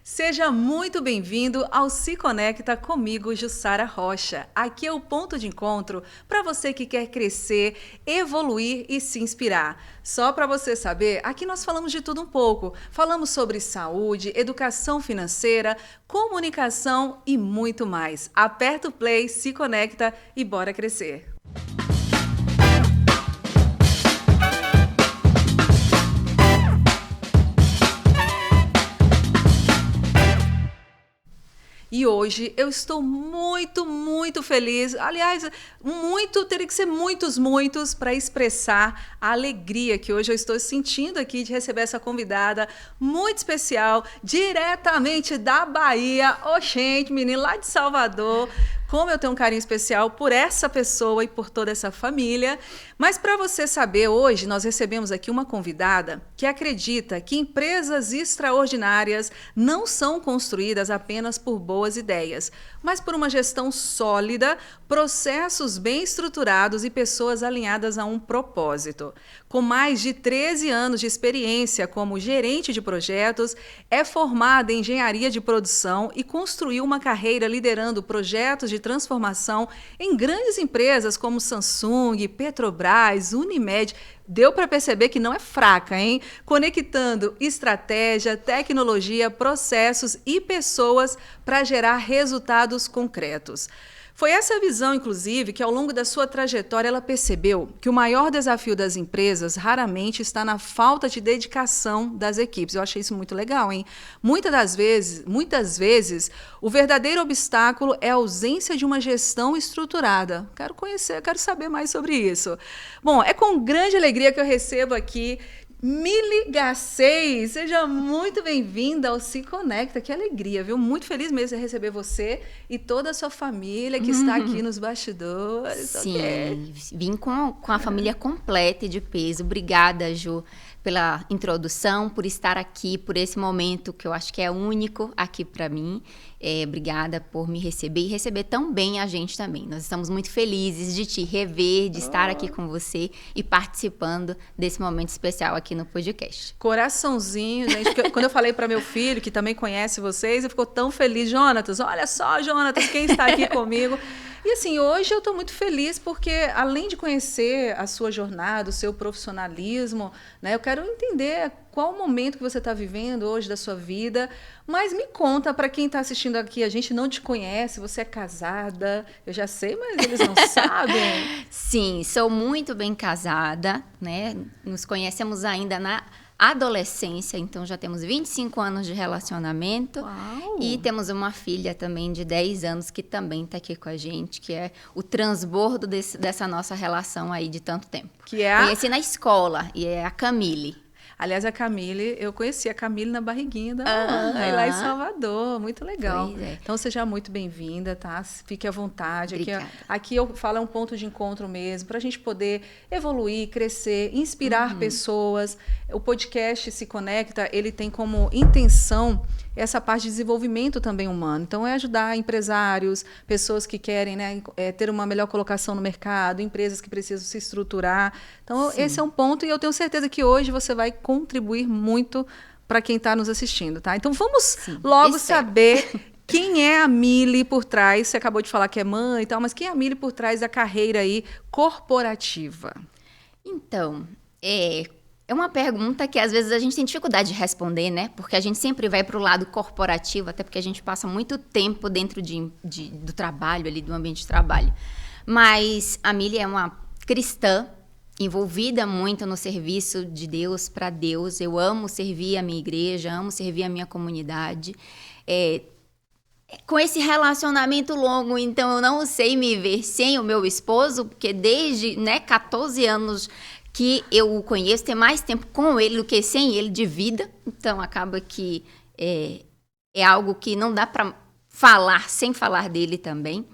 Seja muito bem-vindo ao Se Conecta comigo, Jussara Rocha. Aqui é o ponto de encontro para você que quer crescer, evoluir e se inspirar. Só para você saber, aqui nós falamos de tudo um pouco. Falamos sobre saúde, educação financeira, comunicação e muito mais. Aperta o play, se conecta e bora crescer. E hoje eu estou muito feliz. Aliás, teria que ser muitos para expressar a alegria que hoje eu estou sentindo aqui de receber essa convidada muito especial, diretamente da Bahia. Oxente, menino, lá de Salvador. Como eu tenho um carinho especial por essa pessoa e por toda essa família. Mas para você saber, hoje nós recebemos aqui uma convidada que acredita que empresas extraordinárias não são construídas apenas por boas ideias, mas por uma gestão sólida, processos bem estruturados e pessoas alinhadas a um propósito. Com mais de 13 anos de experiência como gerente de projetos, é formada em engenharia de produção e construiu uma carreira liderando projetos de transformação em grandes empresas como Samsung, Petrobras, Unimed. Deu para perceber que não é fraca, hein? Conectando estratégia, tecnologia, processos e pessoas para gerar resultados concretos. Foi essa visão, inclusive, que ao longo da sua trajetória ela percebeu que o maior desafio das empresas raramente está na falta de dedicação das equipes. Eu achei isso muito legal, hein? Muitas vezes, o verdadeiro obstáculo é a ausência de uma gestão estruturada. Quero saber mais sobre isso. Bom, é com grande alegria que eu recebo aqui Mili Garcês, seja muito bem-vinda ao Se Conecta. Que alegria, viu? Muito feliz mesmo de receber você e toda a sua família que está aqui nos bastidores. Sim, Okay. Vim com a família completa e de peso. Obrigada, Ju, pela introdução, por estar aqui, por esse momento que eu acho que é único aqui para mim. Obrigada por me receber e receber tão bem a gente também. Nós estamos muito felizes de te rever, de estar aqui com você e participando desse momento especial aqui no podcast. Coraçãozinho, gente. Quando eu falei para meu filho, que também conhece vocês, ele ficou tão feliz. Jonatas, olha só, Jonatas, quem está aqui comigo? E assim, hoje eu estou muito feliz porque, além de conhecer a sua jornada, o seu profissionalismo, né, eu quero entender qual o momento que você está vivendo hoje da sua vida. Mas me conta, para quem está assistindo aqui, a gente não te conhece, você é casada, eu já sei, mas eles não sabem. Sim, sou muito bem casada, né? Nos conhecemos ainda na adolescência, então já temos 25 anos de relacionamento. Uau. E temos uma filha também de 10 anos que também está aqui com a gente, que é o transbordo dessa nossa relação aí de tanto tempo. Que é Conheci na escola, e é a Camille. Aliás, a Camille, eu conheci a Camille na barriguinha da mamãe, lá em Salvador. Muito legal. Pois é. Então, seja muito bem-vinda, tá? Fique à vontade. Obrigada. Aqui eu falo, é um ponto de encontro mesmo, para a gente poder evoluir, crescer, inspirar pessoas. O podcast Se Conecta, ele tem como intenção essa parte de desenvolvimento também humano. Então, é ajudar empresários, pessoas que querem, né, ter uma melhor colocação no mercado, empresas que precisam se estruturar. Então, Sim. esse é um ponto e eu tenho certeza que hoje você vai contribuir muito para quem está nos assistindo, tá? Então, vamos logo saber quem é a Mili por trás. Você acabou de falar que é mãe e tal, mas quem é a Mili por trás da carreira aí corporativa? Então, é uma pergunta que às vezes a gente tem dificuldade de responder, né? Porque a gente sempre vai para o lado corporativo, até porque a gente passa muito tempo dentro do trabalho, ali do ambiente de trabalho. Mas a Mili é uma cristã, envolvida muito no serviço de Deus para Deus. Eu amo servir a minha igreja, amo servir a minha comunidade. Com esse relacionamento longo, então eu não sei me ver sem o meu esposo, porque desde 14 anos que eu o conheço, tem mais tempo com ele do que sem ele de vida. Então, acaba que é algo que não dá para falar sem falar dele também.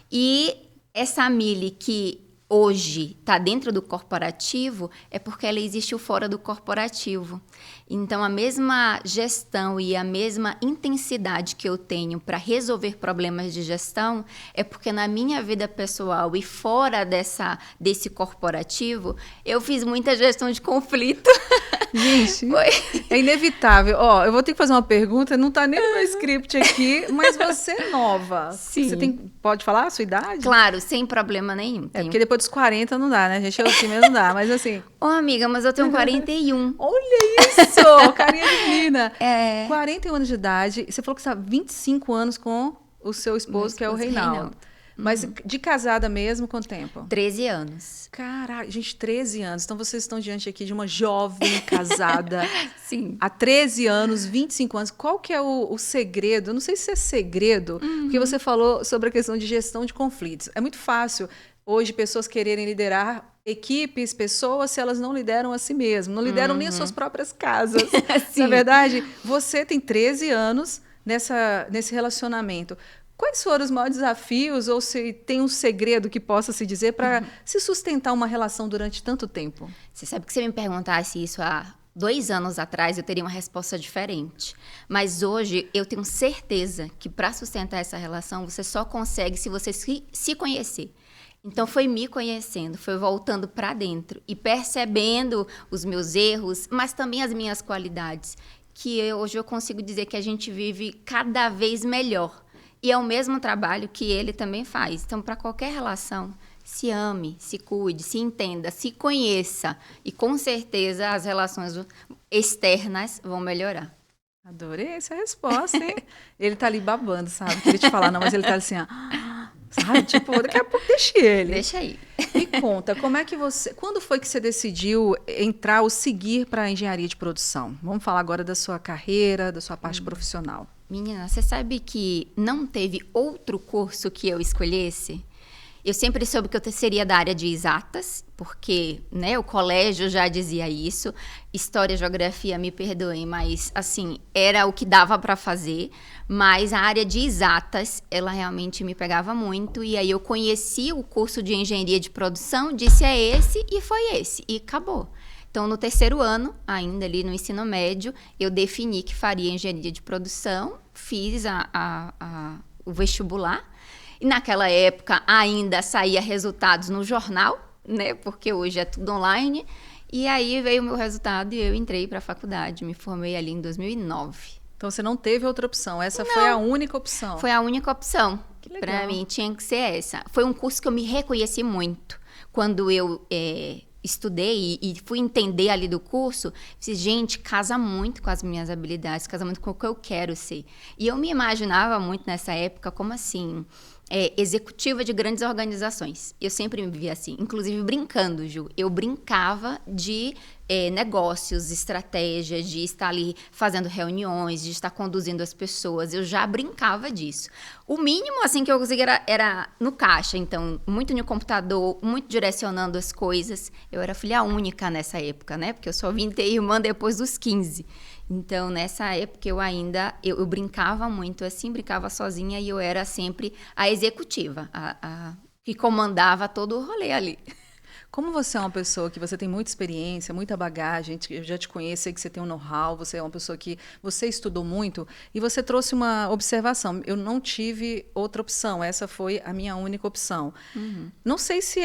E essa Mili que hoje está dentro do corporativo, é porque ela existiu fora do corporativo. Então, a mesma gestão e a mesma intensidade que eu tenho para resolver problemas de gestão é porque na minha vida pessoal e fora desse corporativo, eu fiz muita gestão de conflito. Gente, é inevitável. Ó, eu vou ter que fazer uma pergunta, não está nem no meu script aqui, mas você é nova. Sim. Você pode falar a sua idade? Claro, sem problema nenhum. Porque depois dos 40 não dá, né? A gente é assim mesmo, não dá, mas assim... Ô, amiga, mas eu tenho 41. Olha isso! Carinha de menina! 41 anos de idade, você falou que você está 25 anos com o seu esposo, que é o Reinaldo. Mas de casada mesmo, quanto tempo? 13 anos. Caraca, gente, 13 anos. Então vocês estão diante aqui de uma jovem casada. Sim. Há 13 anos, 25 anos. Qual que é o segredo? Eu não sei se é segredo, porque você falou sobre a questão de gestão de conflitos. É muito fácil hoje pessoas quererem liderar equipes, pessoas, se elas não lideram a si mesmas, não lideram nem as suas próprias casas. Na verdade, você tem 13 anos nesse relacionamento. Quais foram os maiores desafios, ou se tem um segredo que possa se dizer para se sustentar uma relação durante tanto tempo? Você sabe que se você me perguntasse isso há 2 anos atrás, eu teria uma resposta diferente. Mas hoje, eu tenho certeza que para sustentar essa relação, você só consegue se você se conhecer. Então, foi me conhecendo, foi voltando para dentro e percebendo os meus erros, mas também as minhas qualidades, que hoje eu consigo dizer que a gente vive cada vez melhor. E é o mesmo trabalho que ele também faz. Então, para qualquer relação, se ame, se cuide, se entenda, se conheça. E, com certeza, as relações externas vão melhorar. Adorei essa resposta, hein? Ele tá ali babando, sabe? Queria te falar, não, mas ele tá assim, ó, sabe? Tipo, daqui a pouco deixa ele. Deixa aí. Me conta, quando foi que você decidiu entrar ou seguir para a engenharia de produção? Vamos falar agora da sua carreira, da sua parte profissional. Menina, você sabe que não teve outro curso que eu escolhesse? Eu sempre soube que eu seria da área de exatas, porque, né, o colégio já dizia isso. História, geografia, me perdoem, mas, assim, era o que dava para fazer. Mas a área de exatas, ela realmente me pegava muito. E aí eu conheci o curso de engenharia de produção, disse é esse e foi esse. E acabou. Então, no 3º ano, ainda ali no ensino médio, eu defini que faria engenharia de produção, fiz o vestibular. E naquela época ainda saía resultados no jornal, né? Porque hoje é tudo online. E aí veio o meu resultado e eu entrei para a faculdade. Me formei ali em 2009. Então você não teve outra opção, essa foi a única opção. Foi a única opção. Que legal. Para mim tinha que ser essa. Foi um curso que eu me reconheci muito. Quando eu estudei e fui entender ali do curso, disse, gente, casa muito com as minhas habilidades, casa muito com o que eu quero ser. E eu me imaginava muito nessa época como assim, executiva de grandes organizações. Eu sempre me via assim, inclusive brincando, Ju. Eu brincava de negócios, estratégias, de estar ali fazendo reuniões, de estar conduzindo as pessoas. Eu já brincava disso. O mínimo, assim, que eu conseguia era no caixa. Então, muito no computador, muito direcionando as coisas. Eu era filha única nessa época, né? Porque eu só vim ter irmã depois dos 15. Então, nessa época, eu brincava muito, assim, brincava sozinha e eu era sempre a executiva, que comandava todo o rolê ali. Como você é uma pessoa que você tem muita experiência, muita bagagem, eu já te conheço, sei que você tem um know-how, você é uma pessoa que você estudou muito e você trouxe uma observação. Eu não tive outra opção, essa foi a minha única opção. Não sei se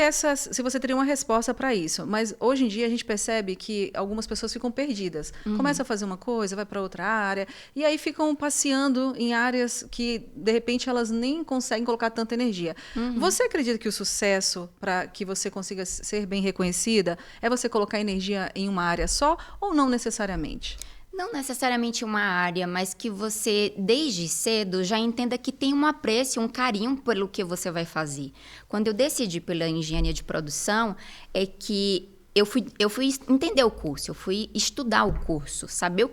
você teria uma resposta para isso, mas hoje em dia a gente percebe que algumas pessoas ficam perdidas. Começa a fazer uma coisa, vai para outra área e aí ficam passeando em áreas que, de repente, elas nem conseguem colocar tanta energia. Você acredita que o sucesso, para que você consiga ser bem reconhecida, é você colocar energia em uma área só ou não necessariamente? Não necessariamente uma área, mas que você, desde cedo, já entenda que tem um apreço, um carinho pelo que você vai fazer. Quando eu decidi pela engenharia de produção, é que eu fui entender o curso, eu fui estudar o curso, saber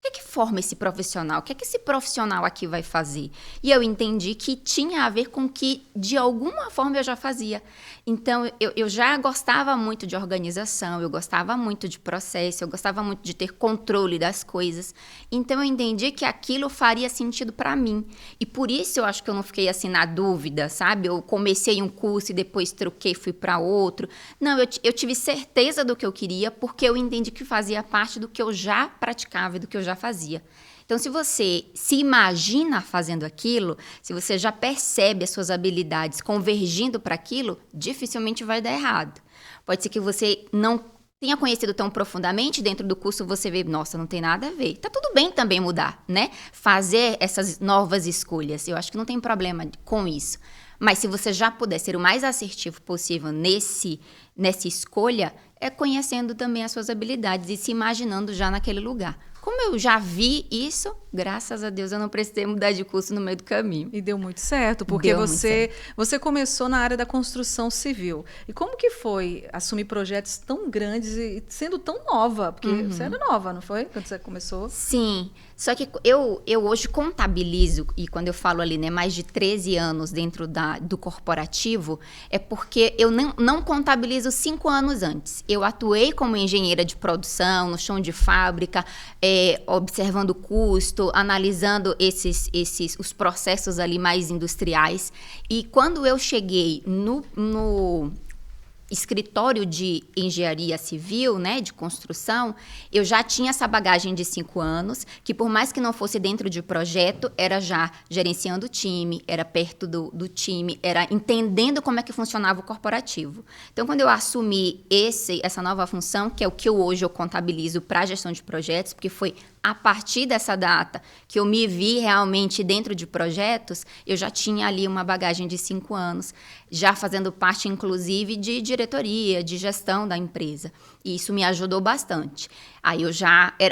O que forma esse profissional? O que esse profissional aqui vai fazer? E eu entendi que tinha a ver com o que, de alguma forma, eu já fazia. Então, eu já gostava muito de organização, eu gostava muito de processo, eu gostava muito de ter controle das coisas. Então, eu entendi que aquilo faria sentido para mim. E por isso, eu acho que eu não fiquei assim na dúvida, sabe? Eu comecei um curso e depois troquei, fui para outro. Não, eu tive certeza do que eu queria, porque eu entendi que fazia parte do que eu já praticava e do que eu já fazia. Então, se você se imagina fazendo aquilo, se você já percebe as suas habilidades convergindo para aquilo, dificilmente vai dar errado. Pode ser que você não tenha conhecido tão profundamente, dentro do curso você vê, nossa, não tem nada a ver. Tá tudo bem também mudar, né? Fazer essas novas escolhas. Eu acho que não tem problema com isso. Mas se você já puder ser o mais assertivo possível nessa escolha, é conhecendo também as suas habilidades e se imaginando já naquele lugar. Como eu já vi isso, graças a Deus eu não precisei mudar de curso no meio do caminho. E deu muito certo, porque você começou na área da construção civil. E como que foi assumir projetos tão grandes e sendo tão nova? Porque você era nova, não foi? Quando você começou? Sim, só que eu hoje contabilizo, e quando eu falo ali, né, mais de 13 anos dentro do corporativo, é porque eu não contabilizo 5 anos antes. Eu atuei como engenheira de produção, no chão de fábrica, observando o custo, analisando os processos ali mais industriais. E quando eu cheguei no escritório de engenharia civil, né, de construção, eu já tinha essa bagagem de 5 anos, que por mais que não fosse dentro de projeto, era já gerenciando o time, era perto do time, era entendendo como é que funcionava o corporativo. Então, quando eu assumi essa nova função, que é o que hoje eu contabilizo para a gestão de projetos, porque foi a partir dessa data que eu me vi realmente dentro de projetos, eu já tinha ali uma bagagem de 5 anos, já fazendo parte, inclusive, de diretoria, de gestão da empresa. E isso me ajudou bastante. Aí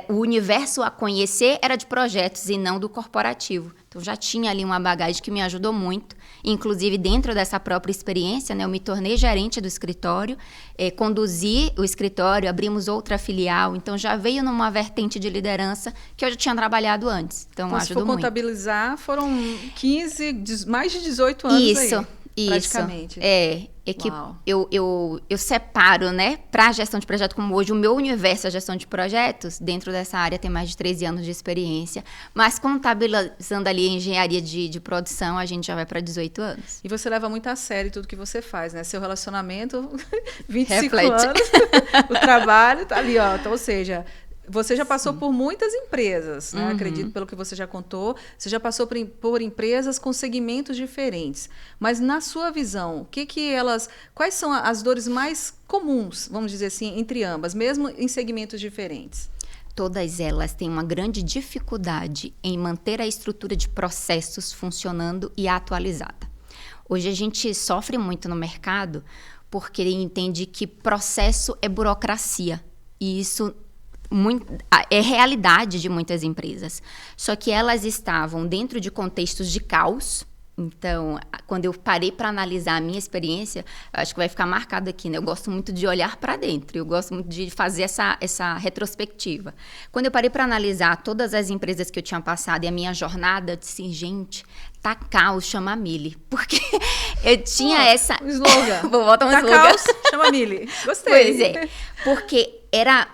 o universo a conhecer era de projetos e não do corporativo. Então, já tinha ali uma bagagem que me ajudou muito. Inclusive, dentro dessa própria experiência, né, eu me tornei gerente do escritório, conduzi o escritório, abrimos outra filial. Então, já veio numa vertente de liderança que eu já tinha trabalhado antes. Então, ajudou muito. Se for contabilizar, foram mais de 18 anos isso. aí. Praticamente. É que eu separo, né, para a gestão de projeto, como hoje o meu universo é a gestão de projetos, dentro dessa área tem mais de 13 anos de experiência, mas contabilizando ali a engenharia de produção, a gente já vai para 18 anos. E você leva muito a sério tudo que você faz, né? Seu relacionamento, 25 Reflete. anos, o trabalho tá ali, ó. Então, ou seja, você já passou por muitas empresas, né? Acredito pelo que você já contou. Você já passou por empresas com segmentos diferentes. Mas na sua visão, quais são as dores mais comuns, vamos dizer assim, entre ambas, mesmo em segmentos diferentes? Todas elas têm uma grande dificuldade em manter a estrutura de processos funcionando e atualizada. Hoje a gente sofre muito no mercado porque entende que processo é burocracia. E isso é realidade de muitas empresas. Só que elas estavam dentro de contextos de caos. Então, quando eu parei para analisar a minha experiência, acho que vai ficar marcado aqui, né? Eu gosto muito de olhar para dentro, eu gosto muito de fazer essa retrospectiva. Quando eu parei para analisar todas as empresas que eu tinha passado e a minha jornada, eu disse, gente, tá caos, chama a Mili. Porque eu tinha essa... Um slogan. Vou botar um tá slogan. Caos, chama a Mili. Gostei. Pois é, porque era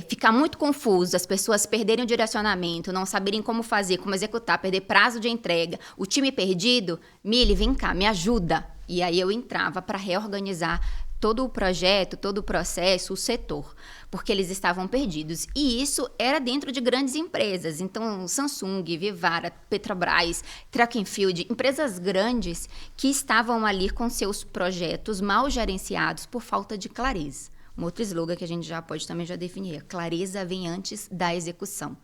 ficar muito confuso, as pessoas perderem o direcionamento, não saberem como fazer, como executar, perder prazo de entrega, o time perdido. Mili, vem cá, me ajuda. E aí eu entrava para reorganizar todo o projeto, todo o processo, o setor, porque eles estavam perdidos. E isso era dentro de grandes empresas. Então, Samsung, Vivara, Petrobras, Track and Field, empresas grandes que estavam ali com seus projetos mal gerenciados por falta de clareza. Um outro slogan que a gente já pode também já definir, a clareza vem antes da execução.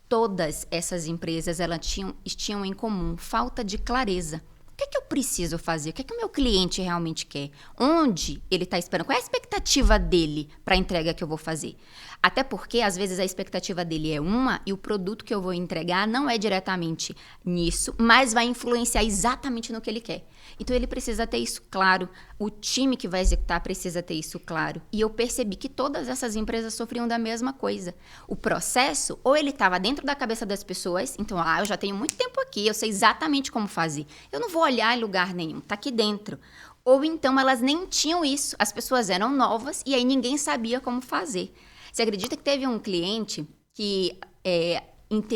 Todas essas empresas elas tinham em comum falta de clareza. O que eu preciso fazer? O que é que o meu cliente realmente quer? Onde ele está esperando? Qual é a expectativa dele para a entrega que eu vou fazer? Até porque, às vezes, a expectativa dele é uma e o produto que eu vou entregar não é diretamente nisso, mas vai influenciar exatamente no que ele quer. Então, ele precisa ter isso claro, o time que vai executar precisa ter isso claro. E eu percebi que todas essas empresas sofriam da mesma coisa. O processo, ou ele estava dentro da cabeça das pessoas, então, eu já tenho muito tempo aqui, eu sei exatamente como fazer. Eu não vou olhar em lugar nenhum, está aqui dentro. Ou então, elas nem tinham isso, as pessoas eram novas e aí ninguém sabia como fazer. Você acredita que teve um cliente que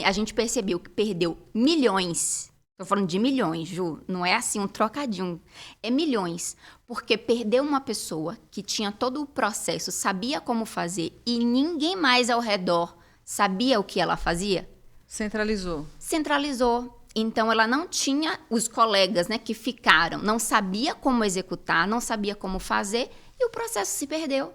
a gente percebeu que perdeu milhões? Estou falando de milhões, Ju. Não é assim um trocadinho. É milhões. Porque perdeu uma pessoa que tinha todo o processo, sabia como fazer e ninguém mais ao redor sabia o que ela fazia? Centralizou. Centralizou. Então, ela não tinha os colegas, né, que ficaram. Não sabia como executar, não sabia como fazer e o processo se perdeu.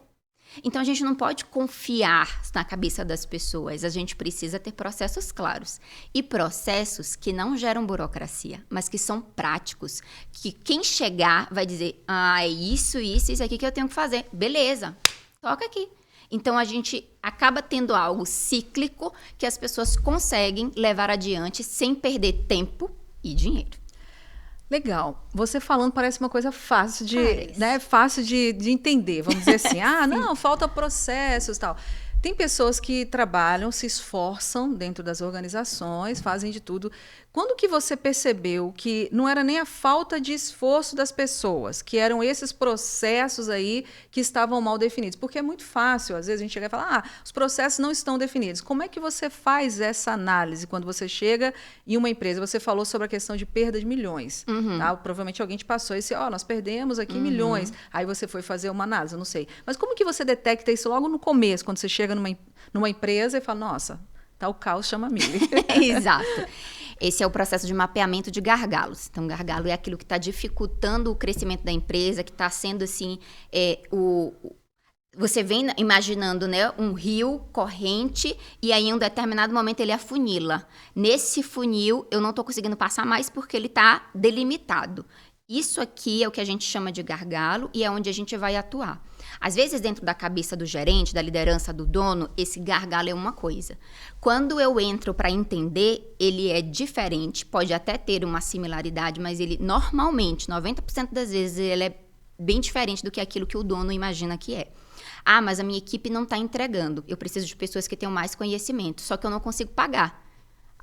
Então, a gente não pode confiar na cabeça das pessoas. A gente precisa ter processos claros. E processos que não geram burocracia, mas que são práticos. Que quem chegar vai dizer, é isso aqui que eu tenho que fazer. Beleza, toca aqui. Então, a gente acaba tendo algo cíclico que as pessoas conseguem levar adiante sem perder tempo e dinheiro. Legal. Você falando parece uma coisa fácil fácil de entender. Vamos dizer assim, não, falta processos e tal. Tem pessoas que trabalham, se esforçam dentro das organizações, fazem de tudo. Quando que você percebeu que não era nem a falta de esforço das pessoas, que eram esses processos aí que estavam mal definidos? Porque é muito fácil, às vezes, a gente chega e fala, os processos não estão definidos. Como é que você faz essa análise quando você chega em uma empresa? Você falou sobre a questão de perda de milhões. Tá? Provavelmente alguém te passou esse, nós perdemos aqui milhões. Aí você foi fazer uma análise, eu não sei. Mas como que você detecta isso logo no começo, quando você chega numa empresa e fala, nossa, tá o caos, chama a Mili. Exato. Esse é o processo de mapeamento de gargalos. Então, gargalo é aquilo que está dificultando o crescimento da empresa, que está sendo, assim, você vem imaginando, né, um rio corrente e aí em um determinado momento ele afunila. Nesse funil, eu não estou conseguindo passar mais porque ele está delimitado. Isso aqui é o que a gente chama de gargalo e é onde a gente vai atuar. Às vezes, dentro da cabeça do gerente, da liderança do dono, esse gargalo é uma coisa. Quando eu entro para entender, ele é diferente, pode até ter uma similaridade, mas ele normalmente, 90% das vezes, ele é bem diferente do que aquilo que o dono imagina que é. Mas a minha equipe não está entregando. Eu preciso de pessoas que tenham mais conhecimento, só que eu não consigo pagar.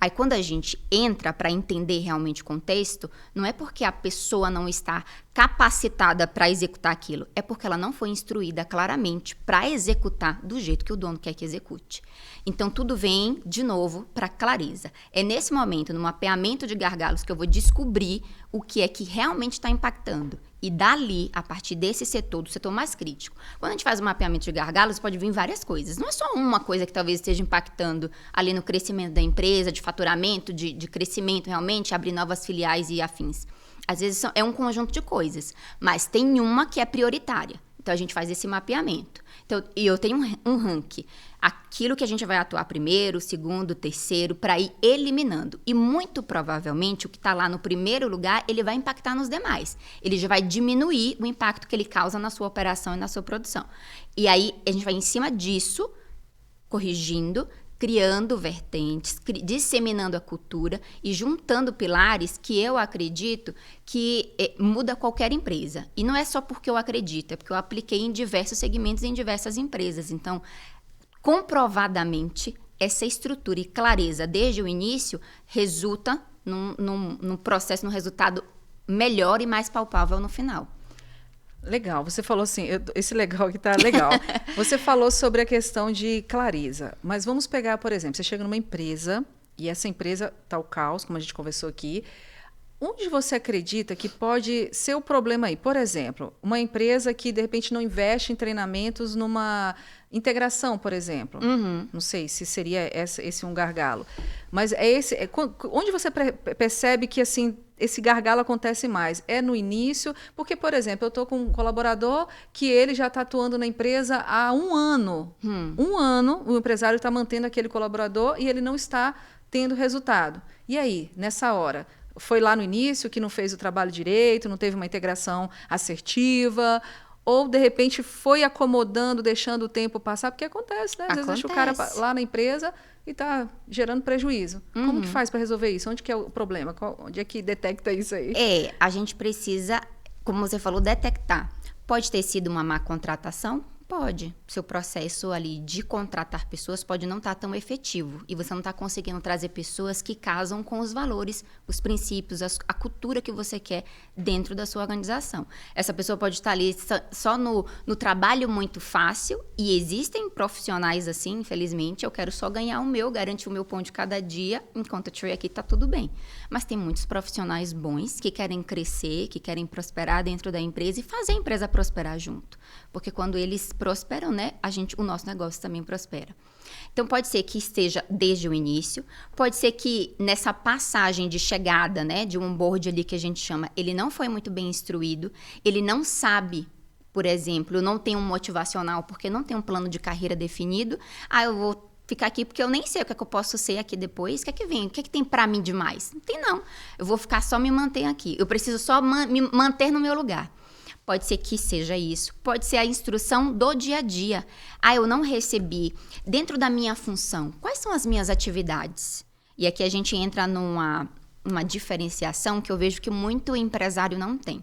Aí, quando a gente entra para entender realmente o contexto, não é porque a pessoa não está capacitada para executar aquilo, é porque ela não foi instruída claramente para executar do jeito que o dono quer que execute. Então, tudo vem, de novo, para clareza. É nesse momento, no mapeamento de gargalos, que eu vou descobrir o que é que realmente está impactando. E dali, a partir desse setor, do setor mais crítico. Quando a gente faz o mapeamento de gargalos, pode vir várias coisas. Não é só uma coisa que talvez esteja impactando ali no crescimento da empresa, de faturamento, de crescimento realmente, abrir novas filiais e afins. Às vezes é um conjunto de coisas, mas tem uma que é prioritária. Então, a gente faz esse mapeamento. Então, e eu tenho um ranking. Aquilo que a gente vai atuar primeiro, segundo, terceiro, para ir eliminando. E muito provavelmente, o que está lá no primeiro lugar, ele vai impactar nos demais. Ele já vai diminuir o impacto que ele causa na sua operação e na sua produção. E aí, a gente vai em cima disso, corrigindo, criando vertentes, disseminando a cultura e juntando pilares que eu acredito que muda qualquer empresa. E não é só porque eu acredito, é porque eu apliquei em diversos segmentos e em diversas empresas. Então, comprovadamente, essa estrutura e clareza desde o início resulta num processo, num resultado melhor e mais palpável no final. Legal, você falou assim, esse legal aqui tá legal. Você falou sobre a questão de clareza, mas vamos pegar, por exemplo, você chega numa empresa e essa empresa tá o caos, como a gente conversou aqui. Onde você acredita que pode ser o problema aí? Por exemplo, uma empresa que de repente não investe em treinamentos numa integração, por exemplo. Não sei se seria esse um gargalo. Mas onde você percebe que assim esse gargalo acontece mais? É no início? Porque, por exemplo, eu estou com um colaborador que ele já está atuando na empresa há 1 ano. 1 ano, o empresário está mantendo aquele colaborador e ele não está tendo resultado. E aí, nessa hora, foi lá no início que não fez o trabalho direito, não teve uma integração assertiva, ou de repente foi acomodando, deixando o tempo passar, porque acontece, né? Às vezes deixa o cara lá na empresa e está gerando prejuízo. Como que faz para resolver isso? Onde que é o problema? Onde é que detecta isso aí? A gente precisa, como você falou, detectar. Pode ter sido uma má contratação? Pode. Seu processo ali de contratar pessoas pode não estar tão efetivo e você não está conseguindo trazer pessoas que casam com os valores, os princípios, a cultura que você quer dentro da sua organização. Essa pessoa pode estar ali só no trabalho muito fácil e existem profissionais assim, infelizmente, eu quero só ganhar o meu, garantir o meu pão de cada dia, enquanto eu estiver aqui está tudo bem. Mas tem muitos profissionais bons que querem crescer, que querem prosperar dentro da empresa e fazer a empresa prosperar junto. Porque quando eles prosperam, né, o nosso negócio também prospera. Então, pode ser que esteja desde o início, pode ser que nessa passagem de chegada, né, de um onboard ali que a gente chama, ele não foi muito bem instruído, ele não sabe, por exemplo, não tem um motivacional, porque não tem um plano de carreira definido. Eu vou ficar aqui porque eu nem sei o que é que eu posso ser aqui depois, o que é que vem, o que é que tem pra mim demais? Não tem não, eu vou ficar só me manter aqui, eu preciso só me manter no meu lugar. Pode ser que seja isso. Pode ser a instrução do dia a dia. Eu não recebi. Dentro da minha função, quais são as minhas atividades? E aqui a gente entra numa diferenciação que eu vejo que muito empresário não tem.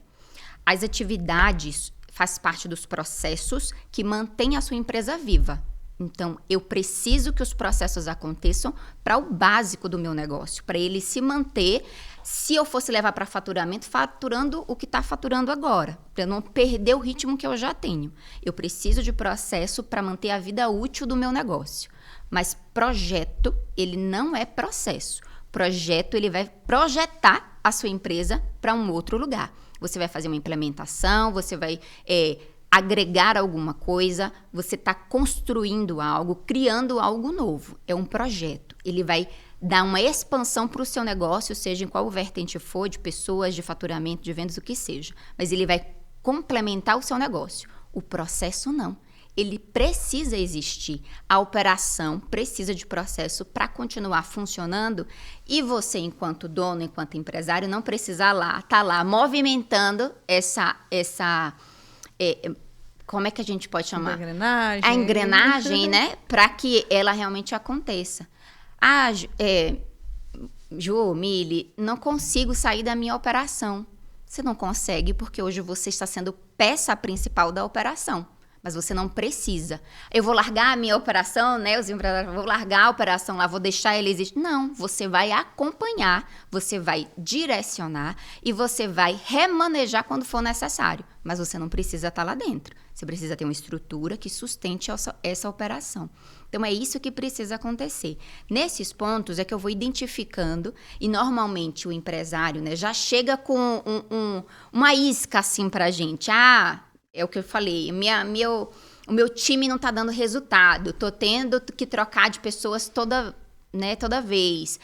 As atividades faz parte dos processos que mantêm a sua empresa viva. Então, eu preciso que os processos aconteçam para o básico do meu negócio, para ele se manter. Se eu fosse levar para faturamento, faturando o que está faturando agora, para eu não perder o ritmo que eu já tenho. Eu preciso de processo para manter a vida útil do meu negócio. Mas projeto, ele não é processo. Projeto, ele vai projetar a sua empresa para um outro lugar. Você vai fazer uma implementação, você vai agregar alguma coisa, você está construindo algo, criando algo novo. É um projeto. Ele vai dar uma expansão para o seu negócio, seja em qual vertente for, de pessoas, de faturamento, de vendas, o que seja. Mas ele vai complementar o seu negócio. O processo não. Ele precisa existir. A operação precisa de processo para continuar funcionando e você, enquanto dono, enquanto empresário, não precisa estar lá movimentando como é que a gente pode chamar? A engrenagem, né? Para que ela realmente aconteça. Ju, Mili, não consigo sair da minha operação. Você não consegue porque hoje você está sendo peça principal da operação. Mas você não precisa. Eu vou largar a minha operação, né? Os empresários, vou largar a operação lá, vou deixar ela existir. Não, você vai acompanhar, você vai direcionar e você vai remanejar quando for necessário. Mas você não precisa estar lá dentro. Você precisa ter uma estrutura que sustente essa operação. Então, é isso que precisa acontecer. Nesses pontos é que eu vou identificando e, normalmente, o empresário, né, já chega com uma isca assim pra gente. É o que eu falei, o meu time não está dando resultado, estou tendo que trocar de pessoas toda vez,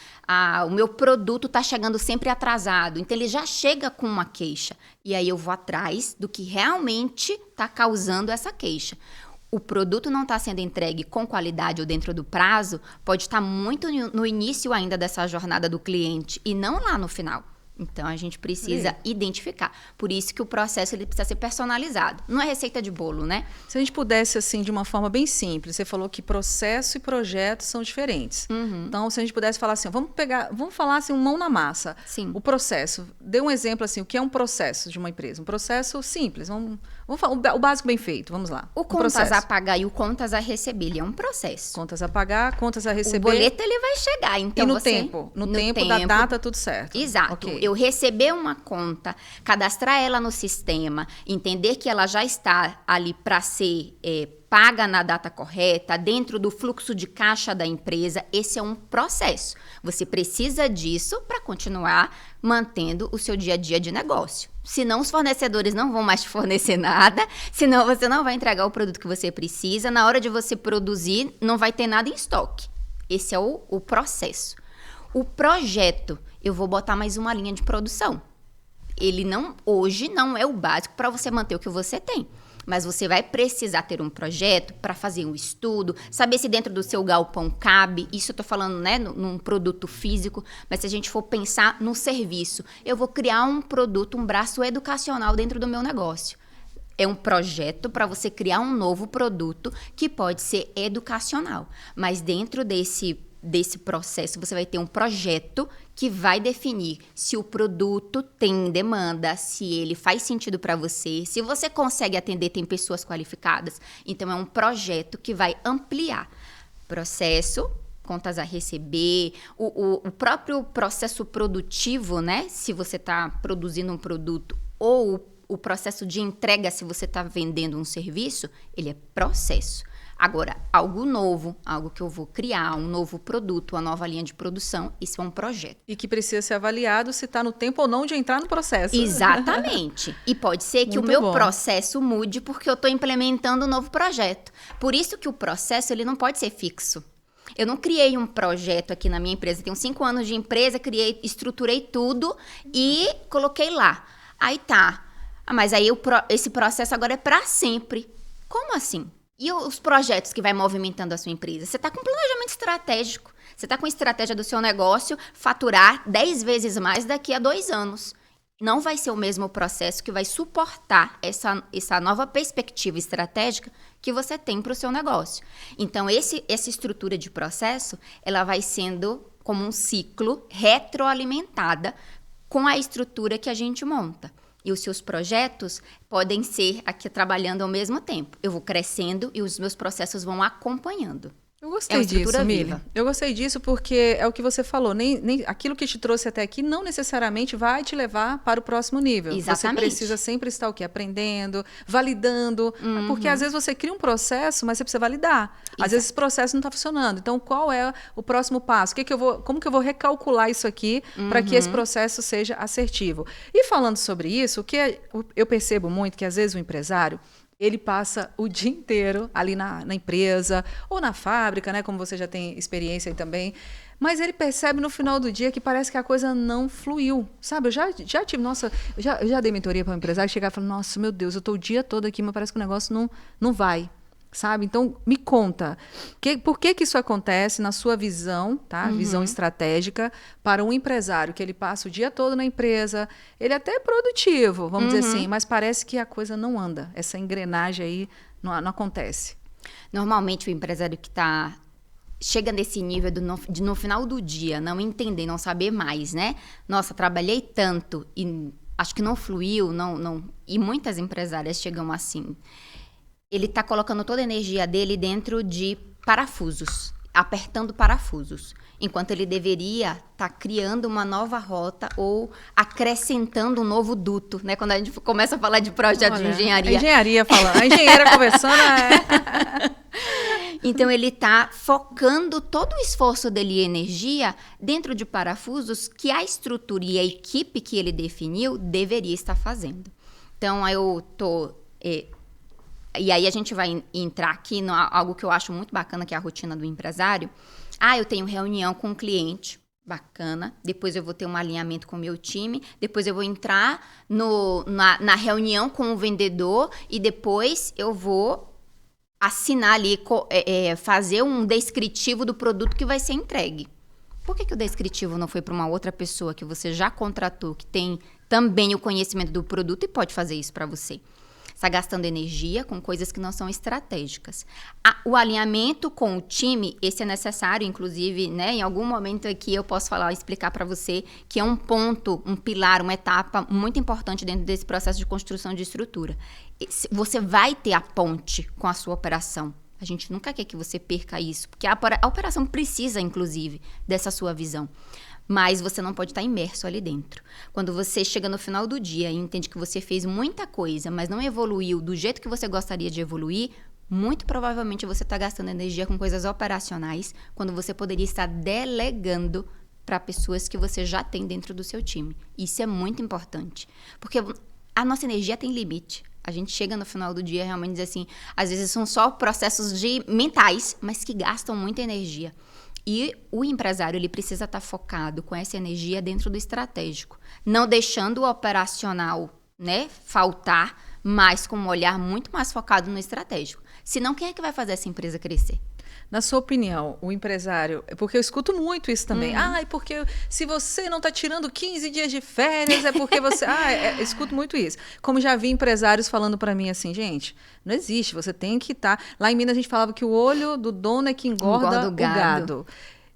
o meu produto está chegando sempre atrasado, então ele já chega com uma queixa, e aí eu vou atrás do que realmente está causando essa queixa. O produto não está sendo entregue com qualidade ou dentro do prazo, pode estar muito no início ainda dessa jornada do cliente e não lá no final. Então, a gente precisa identificar. Por isso que o processo ele precisa ser personalizado. Não é receita de bolo, né? Se a gente pudesse, assim, de uma forma bem simples, você falou que processo e projeto são diferentes. Então, se a gente pudesse falar assim, vamos falar assim, mão na massa. Sim. O processo. Dê um exemplo, assim, o que é um processo de uma empresa? Um processo simples. Vamos falar o básico bem feito. Vamos lá. O contas a pagar e o contas a receber, ele é um processo. Contas a pagar, contas a receber. O boleto, ele vai chegar. Então, e no tempo da data, tudo certo. Exato. Okay. Eu receber uma conta, cadastrar ela no sistema, entender que ela já está ali para ser paga na data correta, dentro do fluxo de caixa da empresa, esse é um processo. Você precisa disso para continuar mantendo o seu dia a dia de negócio. Senão os fornecedores não vão mais te fornecer nada, senão você não vai entregar o produto que você precisa, na hora de você produzir não vai ter nada em estoque. Esse é o processo. O projeto, eu vou botar mais uma linha de produção. Ele hoje não é o básico para você manter o que você tem. Mas você vai precisar ter um projeto para fazer um estudo, saber se dentro do seu galpão cabe. Isso eu estou falando, né, num produto físico. Mas se a gente for pensar no serviço, eu vou criar um produto, um braço educacional dentro do meu negócio. É um projeto para você criar um novo produto que pode ser educacional. Mas dentro desse processo, você vai ter um projeto que vai definir se o produto tem demanda, se ele faz sentido para você, se você consegue atender, tem pessoas qualificadas. Então, é um projeto que vai ampliar processo, contas a receber, o próprio processo produtivo, né? Se você está produzindo um produto, ou o processo de entrega, se você está vendendo um serviço, ele é processo. Agora, algo novo, algo que eu vou criar, um novo produto, uma nova linha de produção, isso é um projeto. E que precisa ser avaliado se está no tempo ou não de entrar no processo. Exatamente. E pode ser que o meu processo mude porque eu estou implementando um novo projeto. Por isso que o processo ele não pode ser fixo. Eu não criei um projeto aqui na minha empresa. Tenho 5 anos de empresa, estruturei tudo e coloquei lá. Aí tá. Mas aí esse processo agora é para sempre. Como assim? E os projetos que vai movimentando a sua empresa? Você está com planejamento estratégico. Você está com a estratégia do seu negócio faturar 10 vezes mais daqui a 2 anos. Não vai ser o mesmo processo que vai suportar essa nova perspectiva estratégica que você tem para o seu negócio. Então, essa estrutura de processo, ela vai sendo como um ciclo retroalimentada com a estrutura que a gente monta. E os seus projetos podem ser aqui trabalhando ao mesmo tempo. Eu vou crescendo e os meus processos vão acompanhando. Eu gostei disso, Mili. Eu gostei disso porque é o que você falou. Nem aquilo que te trouxe até aqui não necessariamente vai te levar para o próximo nível. Exatamente. Você precisa sempre estar o quê? Aprendendo, validando. Porque às vezes você cria um processo, mas você precisa validar. Às vezes esse processo não está funcionando. Então, qual é o próximo passo? Como que eu vou recalcular isso aqui para que esse processo seja assertivo? E falando sobre isso, o que eu percebo muito que às vezes o empresário ele passa o dia inteiro ali na empresa ou na fábrica, né? Como você já tem experiência aí também. Mas ele percebe no final do dia que parece que a coisa não fluiu, sabe? Eu já tive, eu já dei mentoria para um empresário chegar e falar, nossa, meu Deus, eu estou o dia todo aqui, mas parece que o negócio não vai. Sabe? Então, me conta, por que isso acontece na sua visão, tá? Visão estratégica para um empresário que ele passa o dia todo na empresa, ele até é produtivo, vamos dizer assim, mas parece que a coisa não anda, essa engrenagem aí não acontece. Normalmente, o empresário que chega nesse nível de no final do dia não entender, não saber mais, né? Nossa, trabalhei tanto e acho que não fluiu, não. E muitas empresárias chegam assim. Ele está colocando toda a energia dele dentro de parafusos, apertando parafusos, enquanto ele deveria estar criando uma nova rota ou acrescentando um novo duto, né? Quando a gente começa a falar de projeto de engenharia. A engenharia falando, a engenheira conversando Então, ele está focando todo o esforço dele e energia dentro de parafusos que a estrutura e a equipe que ele definiu deveria estar fazendo. Então, e aí a gente vai entrar aqui em algo que eu acho muito bacana, que é a rotina do empresário. Eu tenho reunião com o cliente, bacana. Depois eu vou ter um alinhamento com o meu time. Depois eu vou entrar na reunião com o vendedor. E depois eu vou assinar ali, fazer um descritivo do produto que vai ser entregue. Por que o descritivo não foi para uma outra pessoa que você já contratou, que tem também o conhecimento do produto e pode fazer isso para você? Está gastando energia com coisas que não são estratégicas. O alinhamento com o time, esse é necessário, inclusive, né? Em algum momento aqui eu posso explicar para você que é um ponto, um pilar, uma etapa muito importante dentro desse processo de construção de estrutura. Você vai ter a ponte com a sua operação. A gente nunca quer que você perca isso, porque a operação precisa, inclusive, dessa sua visão. Mas você não pode estar imerso ali dentro. Quando você chega no final do dia e entende que você fez muita coisa, mas não evoluiu do jeito que você gostaria de evoluir, muito provavelmente você está gastando energia com coisas operacionais, quando você poderia estar delegando para pessoas que você já tem dentro do seu time. Isso é muito importante, porque a nossa energia tem limite. A gente chega no final do dia realmente diz assim, às vezes são só processos mentais, mas que gastam muita energia. E o empresário, ele precisa estar focado com essa energia dentro do estratégico, não deixando o operacional, né, faltar, mas com um olhar muito mais focado no estratégico. Senão, quem é que vai fazer essa empresa crescer? Na sua opinião, o empresário... Porque eu escuto muito isso também. Porque se você não está tirando 15 dias de férias, é porque você... eu escuto muito isso. Como já vi empresários falando para mim assim, gente, não existe, você tem que estar... Lá em Minas a gente falava que o olho do dono é que engorda o gado.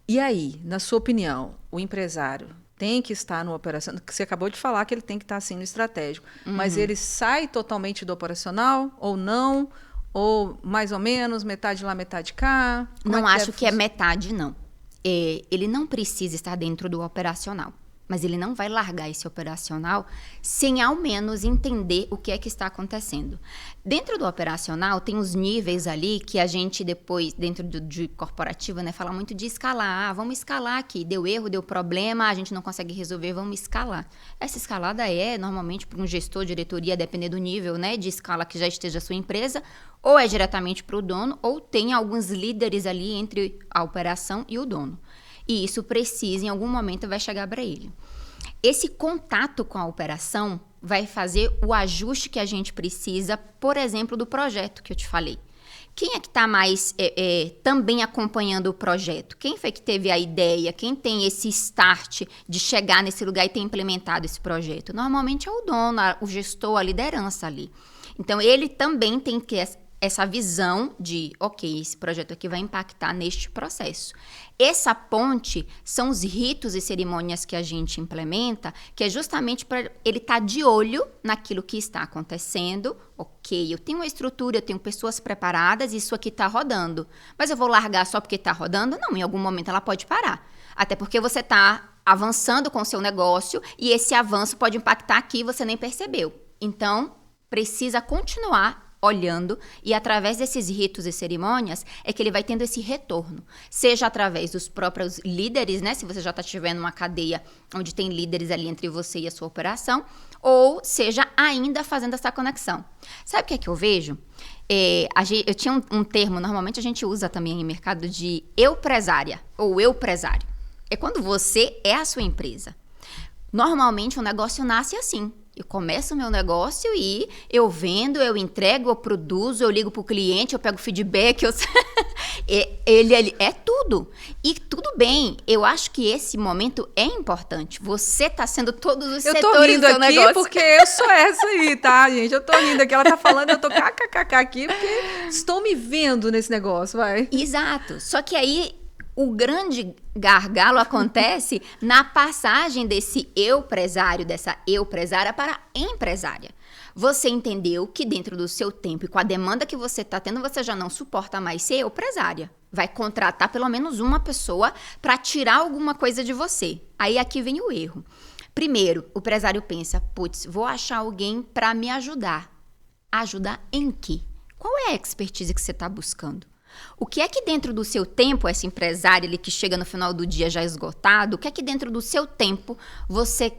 E aí, na sua opinião, o empresário tem que estar no operacional? Você acabou de falar que ele tem que estar assim no estratégico. Mas ele sai totalmente do operacional ou não? Ou mais ou menos, metade lá, metade cá? Não acho que é metade, não. Ele não precisa estar dentro do operacional. Mas ele não vai largar esse operacional sem ao menos entender o que é que está acontecendo. Dentro do operacional, tem os níveis ali que a gente depois, dentro de corporativo, né, fala muito de escalar. Vamos escalar aqui. Deu erro, deu problema, a gente não consegue resolver, vamos escalar. Essa escalada normalmente, para um gestor, diretoria, depender do nível, né, de escala que já esteja a sua empresa, ou é diretamente para o dono, ou tem alguns líderes ali entre a operação e o dono. E isso precisa, em algum momento, vai chegar para ele. Esse contato com a operação vai fazer o ajuste que a gente precisa, por exemplo, do projeto que eu te falei. Quem é que está mais também acompanhando o projeto? Quem foi que teve a ideia? Quem tem esse start de chegar nesse lugar e ter implementado esse projeto? Normalmente é o dono, o gestor, a liderança ali. Então, ele também tem que essa visão de, ok, esse projeto aqui vai impactar neste processo. Essa ponte são os ritos e cerimônias que a gente implementa, que é justamente para ele estar de olho naquilo que está acontecendo. Ok, eu tenho uma estrutura, eu tenho pessoas preparadas, isso aqui está rodando. Mas eu vou largar só porque está rodando? Não, em algum momento ela pode parar. Até porque você está avançando com o seu negócio e esse avanço pode impactar aqui e você nem percebeu. Então, precisa continuar olhando, e através desses ritos e cerimônias é que ele vai tendo esse retorno, seja através dos próprios líderes, né, se você já está estiver numa cadeia onde tem líderes ali entre você e a sua operação, ou seja ainda fazendo essa conexão. Sabe o que é que eu vejo? Eu tinha um termo, normalmente a gente usa também em mercado de eu-presária, ou eu-presário. É quando você é a sua empresa. Normalmente o negócio nasce assim. Eu começo o meu negócio e eu vendo, eu entrego, eu produzo, eu ligo para o cliente, eu pego feedback, ele é tudo. E tudo bem, eu acho que esse momento é importante. Você está sendo todos os setores do seu negócio. Eu tô rindo aqui porque eu sou essa aí, tá, gente? Eu tô rindo aqui, ela tá falando, eu tô kkkk aqui, porque estou me vendo nesse negócio, vai. Exato, só que aí o grande gargalo acontece na passagem desse eu-presário, dessa eu-presária para empresária. Você entendeu que dentro do seu tempo e com a demanda que você está tendo, você já não suporta mais ser eu-presária. Vai contratar pelo menos uma pessoa para tirar alguma coisa de você. Aí aqui vem o erro. Primeiro, o empresário pensa, putz, vou achar alguém para me ajudar. Ajudar em quê? Qual é a expertise que você está buscando? O que é que dentro do seu tempo, essa empresária ali que chega no final do dia já esgotado, o que é que dentro do seu tempo você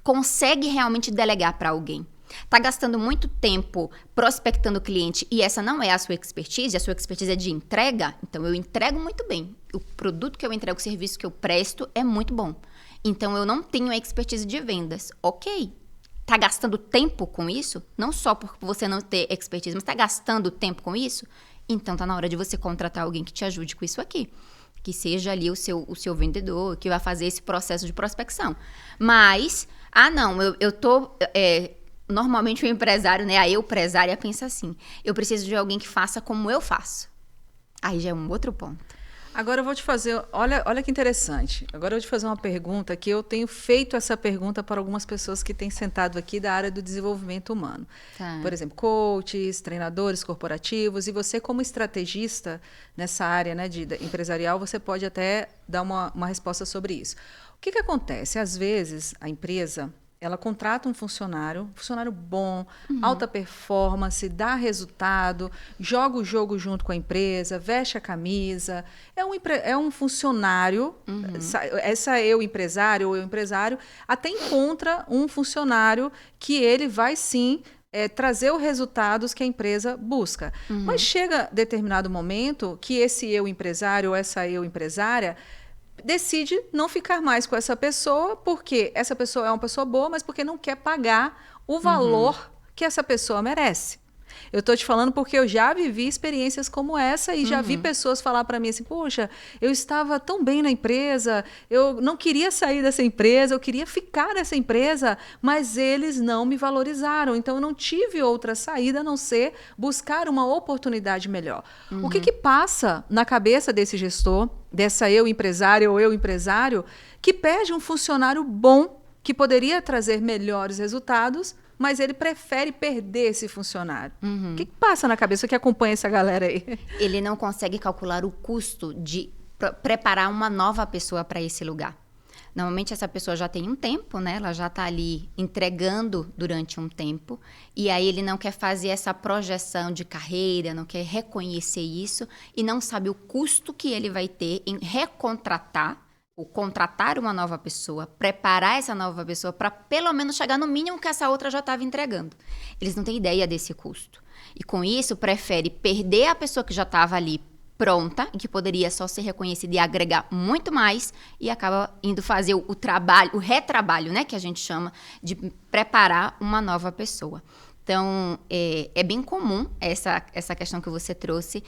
consegue realmente delegar para alguém? Está gastando muito tempo prospectando o cliente e essa não é a sua expertise é de entrega, então eu entrego muito bem. O produto que eu entrego, o serviço que eu presto é muito bom. Então eu não tenho a expertise de vendas. Ok. Está gastando tempo com isso? Não só por você não ter expertise, mas está gastando tempo com isso? Então, está na hora de você contratar alguém que te ajude com isso aqui. Que seja ali o seu vendedor, que vai fazer esse processo de prospecção. Mas, não, eu tô... normalmente o empresário, né, a eu-presária pensa assim, eu preciso de alguém que faça como eu faço. Aí já é um outro ponto. Agora eu vou te fazer, olha que interessante. Agora eu vou te fazer uma pergunta que eu tenho feito essa pergunta para algumas pessoas que têm sentado aqui da área do desenvolvimento humano. Tá. Por exemplo, coaches, treinadores corporativos, e você como estrategista nessa área, né, empresarial, você pode até dar uma resposta sobre isso. O que acontece? Às vezes a empresa... ela contrata um funcionário bom, alta performance, dá resultado, joga o jogo junto com a empresa, veste a camisa. É um funcionário, essa eu empresário ou eu empresário, até encontra um funcionário que ele vai sim trazer os resultados que a empresa busca. Mas chega determinado momento que esse eu empresário ou essa eu empresária decide não ficar mais com essa pessoa, porque essa pessoa é uma pessoa boa, mas porque não quer pagar o valor que essa pessoa merece. Eu estou te falando porque eu já vivi experiências como essa e já vi pessoas falar para mim assim, poxa, eu estava tão bem na empresa, eu não queria sair dessa empresa, eu queria ficar nessa empresa, mas eles não me valorizaram, então eu não tive outra saída a não ser buscar uma oportunidade melhor. O que passa na cabeça desse gestor, dessa eu empresária ou eu empresário, que perde um funcionário bom, que poderia trazer melhores resultados, mas ele prefere perder esse funcionário. O que passa na cabeça que acompanha essa galera aí? Ele não consegue calcular o custo de preparar uma nova pessoa para esse lugar. Normalmente essa pessoa já tem um tempo, né? Ela já está ali entregando durante um tempo, e aí ele não quer fazer essa projeção de carreira, não quer reconhecer isso e não sabe o custo que ele vai ter em recontratar ou contratar uma nova pessoa, preparar essa nova pessoa para pelo menos chegar no mínimo que essa outra já estava entregando. Eles não têm ideia desse custo. E com isso, prefere perder a pessoa que já estava ali pronta e que poderia só ser reconhecida e agregar muito mais e acaba indo fazer o trabalho, o retrabalho, né, que a gente chama, de preparar uma nova pessoa. Então, é bem comum essa questão que você trouxe.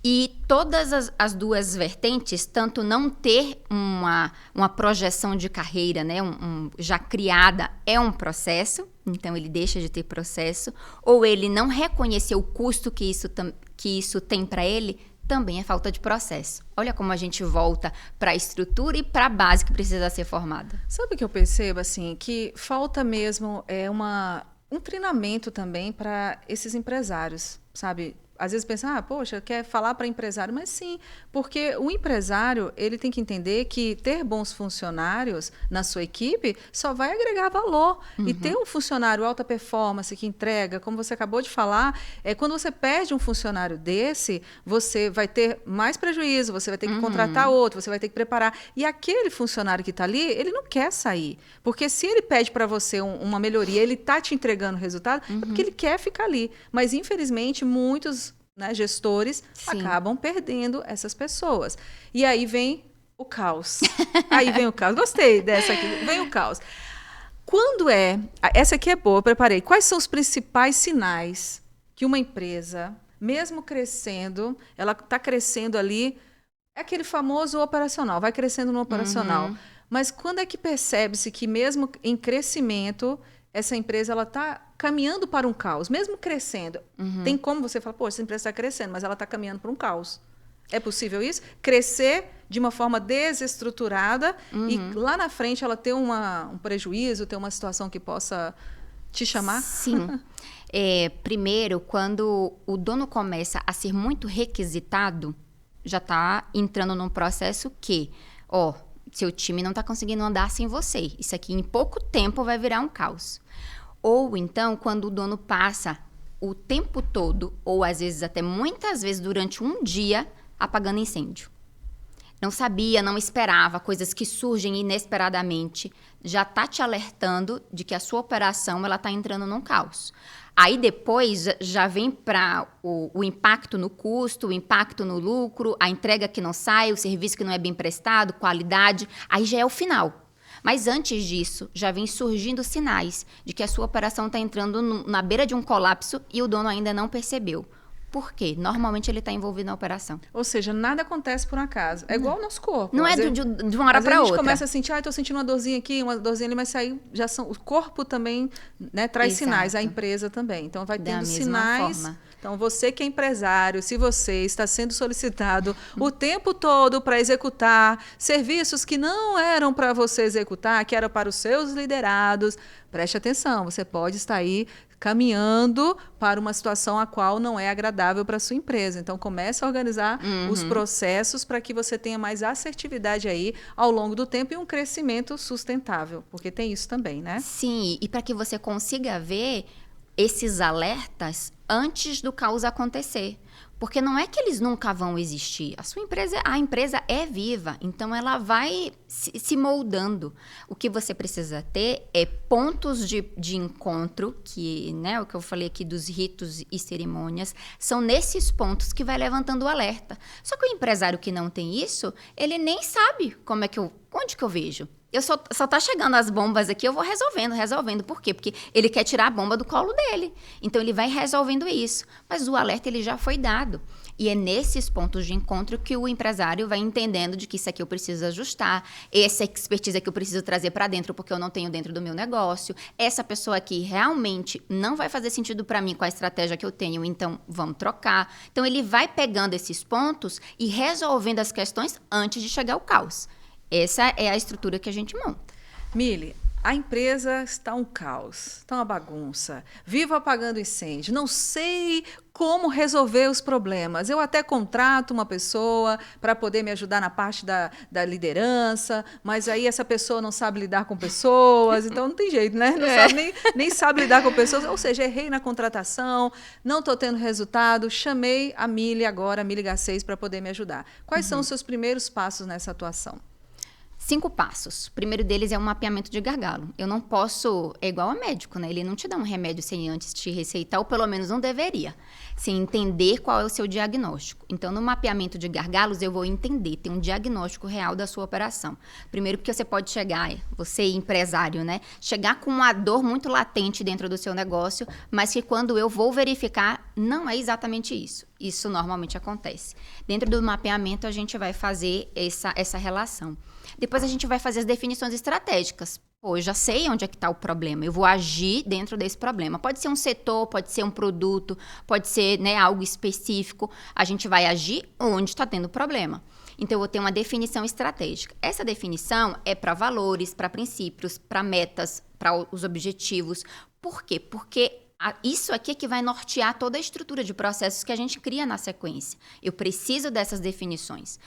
E todas as duas vertentes, tanto não ter uma projeção de carreira, né, já criada, é um processo, então ele deixa de ter processo, ou ele não reconhecer o custo que isso tem para ele, também é falta de processo. Olha como a gente volta para a estrutura e para a base que precisa ser formada. Sabe o que eu percebo, assim, que falta mesmo um treinamento também para esses empresários, sabe? Às vezes pensa, poxa, quer falar para empresário, mas sim, porque o empresário ele tem que entender que ter bons funcionários na sua equipe só vai agregar valor. E ter um funcionário alta performance que entrega, como você acabou de falar, quando você perde um funcionário desse, você vai ter mais prejuízo, você vai ter que contratar outro, você vai ter que preparar. E aquele funcionário que está ali, ele não quer sair. Porque se ele pede para você uma melhoria, ele está te entregando resultado, é porque ele quer ficar ali. Mas, infelizmente, muitos gestores acabam perdendo essas pessoas. E aí vem o caos. Gostei dessa aqui. Vem o caos. Essa aqui é boa, eu preparei. Quais são os principais sinais que uma empresa, mesmo crescendo, ela está crescendo ali, é aquele famoso operacional, vai crescendo no operacional. Mas quando é que percebe-se que mesmo em crescimento, essa empresa ela está caminhando para um caos, mesmo crescendo? Tem como você falar, pô, essa empresa está crescendo, mas ela está caminhando para um caos. É possível isso? Crescer de uma forma desestruturada e lá na frente ela ter um prejuízo, ter uma situação que possa te chamar? Sim. Primeiro, quando o dono começa a ser muito requisitado, já está entrando num processo que, seu time não está conseguindo andar sem você. Isso aqui em pouco tempo vai virar um caos. Ou então, quando o dono passa o tempo todo, ou às vezes até muitas vezes durante um dia, apagando incêndio. Não sabia, não esperava, coisas que surgem inesperadamente, já está te alertando de que a sua operação está entrando num caos. Aí depois já vem para o impacto no custo, o impacto no lucro, a entrega que não sai, o serviço que não é bem prestado, qualidade, aí já é o final. Mas antes disso, já vem surgindo sinais de que a sua operação está entrando na beira de um colapso e o dono ainda não percebeu. Por quê? Normalmente ele está envolvido na operação. Ou seja, nada acontece por acaso. É igual o nosso corpo. Não é de uma hora para outra. A gente começa a sentir, estou sentindo uma dorzinha aqui, uma dorzinha ali, mas aí o corpo também, né, traz sinais, a empresa também. Então vai tendo sinais. Forma. Então você que é empresário, se você está sendo solicitado o tempo todo para executar serviços que não eram para você executar, que eram para os seus liderados, preste atenção, você pode estar aí caminhando para uma situação a qual não é agradável para a sua empresa. Então, comece a organizar os processos para que você tenha mais assertividade aí ao longo do tempo e um crescimento sustentável, porque tem isso também, né? Sim, e para que você consiga ver esses alertas antes do caos acontecer. Porque não é que eles nunca vão existir. A empresa é viva, então ela vai se moldando. O que você precisa ter é pontos de encontro, que, né, o que eu falei aqui dos ritos e cerimônias, são nesses pontos que vai levantando o alerta. Só que o empresário que não tem isso, ele nem sabe onde que eu vejo. Eu só tá chegando as bombas aqui, eu vou resolvendo. Por quê? Porque ele quer tirar a bomba do colo dele. Então, ele vai resolvendo isso. Mas o alerta, ele já foi dado. E é nesses pontos de encontro que o empresário vai entendendo de que isso aqui eu preciso ajustar, essa expertise aqui eu preciso trazer para dentro porque eu não tenho dentro do meu negócio, essa pessoa aqui realmente não vai fazer sentido para mim com a estratégia que eu tenho, então vamos trocar. Então, ele vai pegando esses pontos e resolvendo as questões antes de chegar ao caos. Essa é a estrutura que a gente monta. Mili, a empresa está um caos, está uma bagunça. Vivo apagando incêndio, não sei como resolver os problemas. Eu até contrato uma pessoa para poder me ajudar na parte da liderança, mas aí essa pessoa não sabe lidar com pessoas, então não tem jeito, né? Não sabe, nem sabe lidar com pessoas. Ou seja, errei na contratação, não estou tendo resultado, chamei a Mili agora, a Mili Garcês, para poder me ajudar. Quais são os seus primeiros passos nessa atuação? 5 passos. O primeiro deles é um mapeamento de gargalo. Eu não posso... É igual a médico, né? Ele não te dá um remédio sem antes te receitar, ou pelo menos não deveria, sem entender qual é o seu diagnóstico. Então, no mapeamento de gargalos, eu vou entender, ter um diagnóstico real da sua operação. Primeiro, porque você pode chegar, você empresário, né? Chegar com uma dor muito latente dentro do seu negócio, mas que quando eu vou verificar, não é exatamente isso. Isso normalmente acontece. Dentro do mapeamento, a gente vai fazer essa relação. Depois a gente vai fazer as definições estratégicas. Pô, eu já sei onde é que está o problema, eu vou agir dentro desse problema. Pode ser um setor, pode ser um produto, pode ser, né, algo específico. A gente vai agir onde está tendo problema. Então, eu vou ter uma definição estratégica. Essa definição é para valores, para princípios, para metas, para os objetivos. Por quê? Porque isso aqui é que vai nortear toda a estrutura de processos que a gente cria na sequência. Eu preciso dessas definições.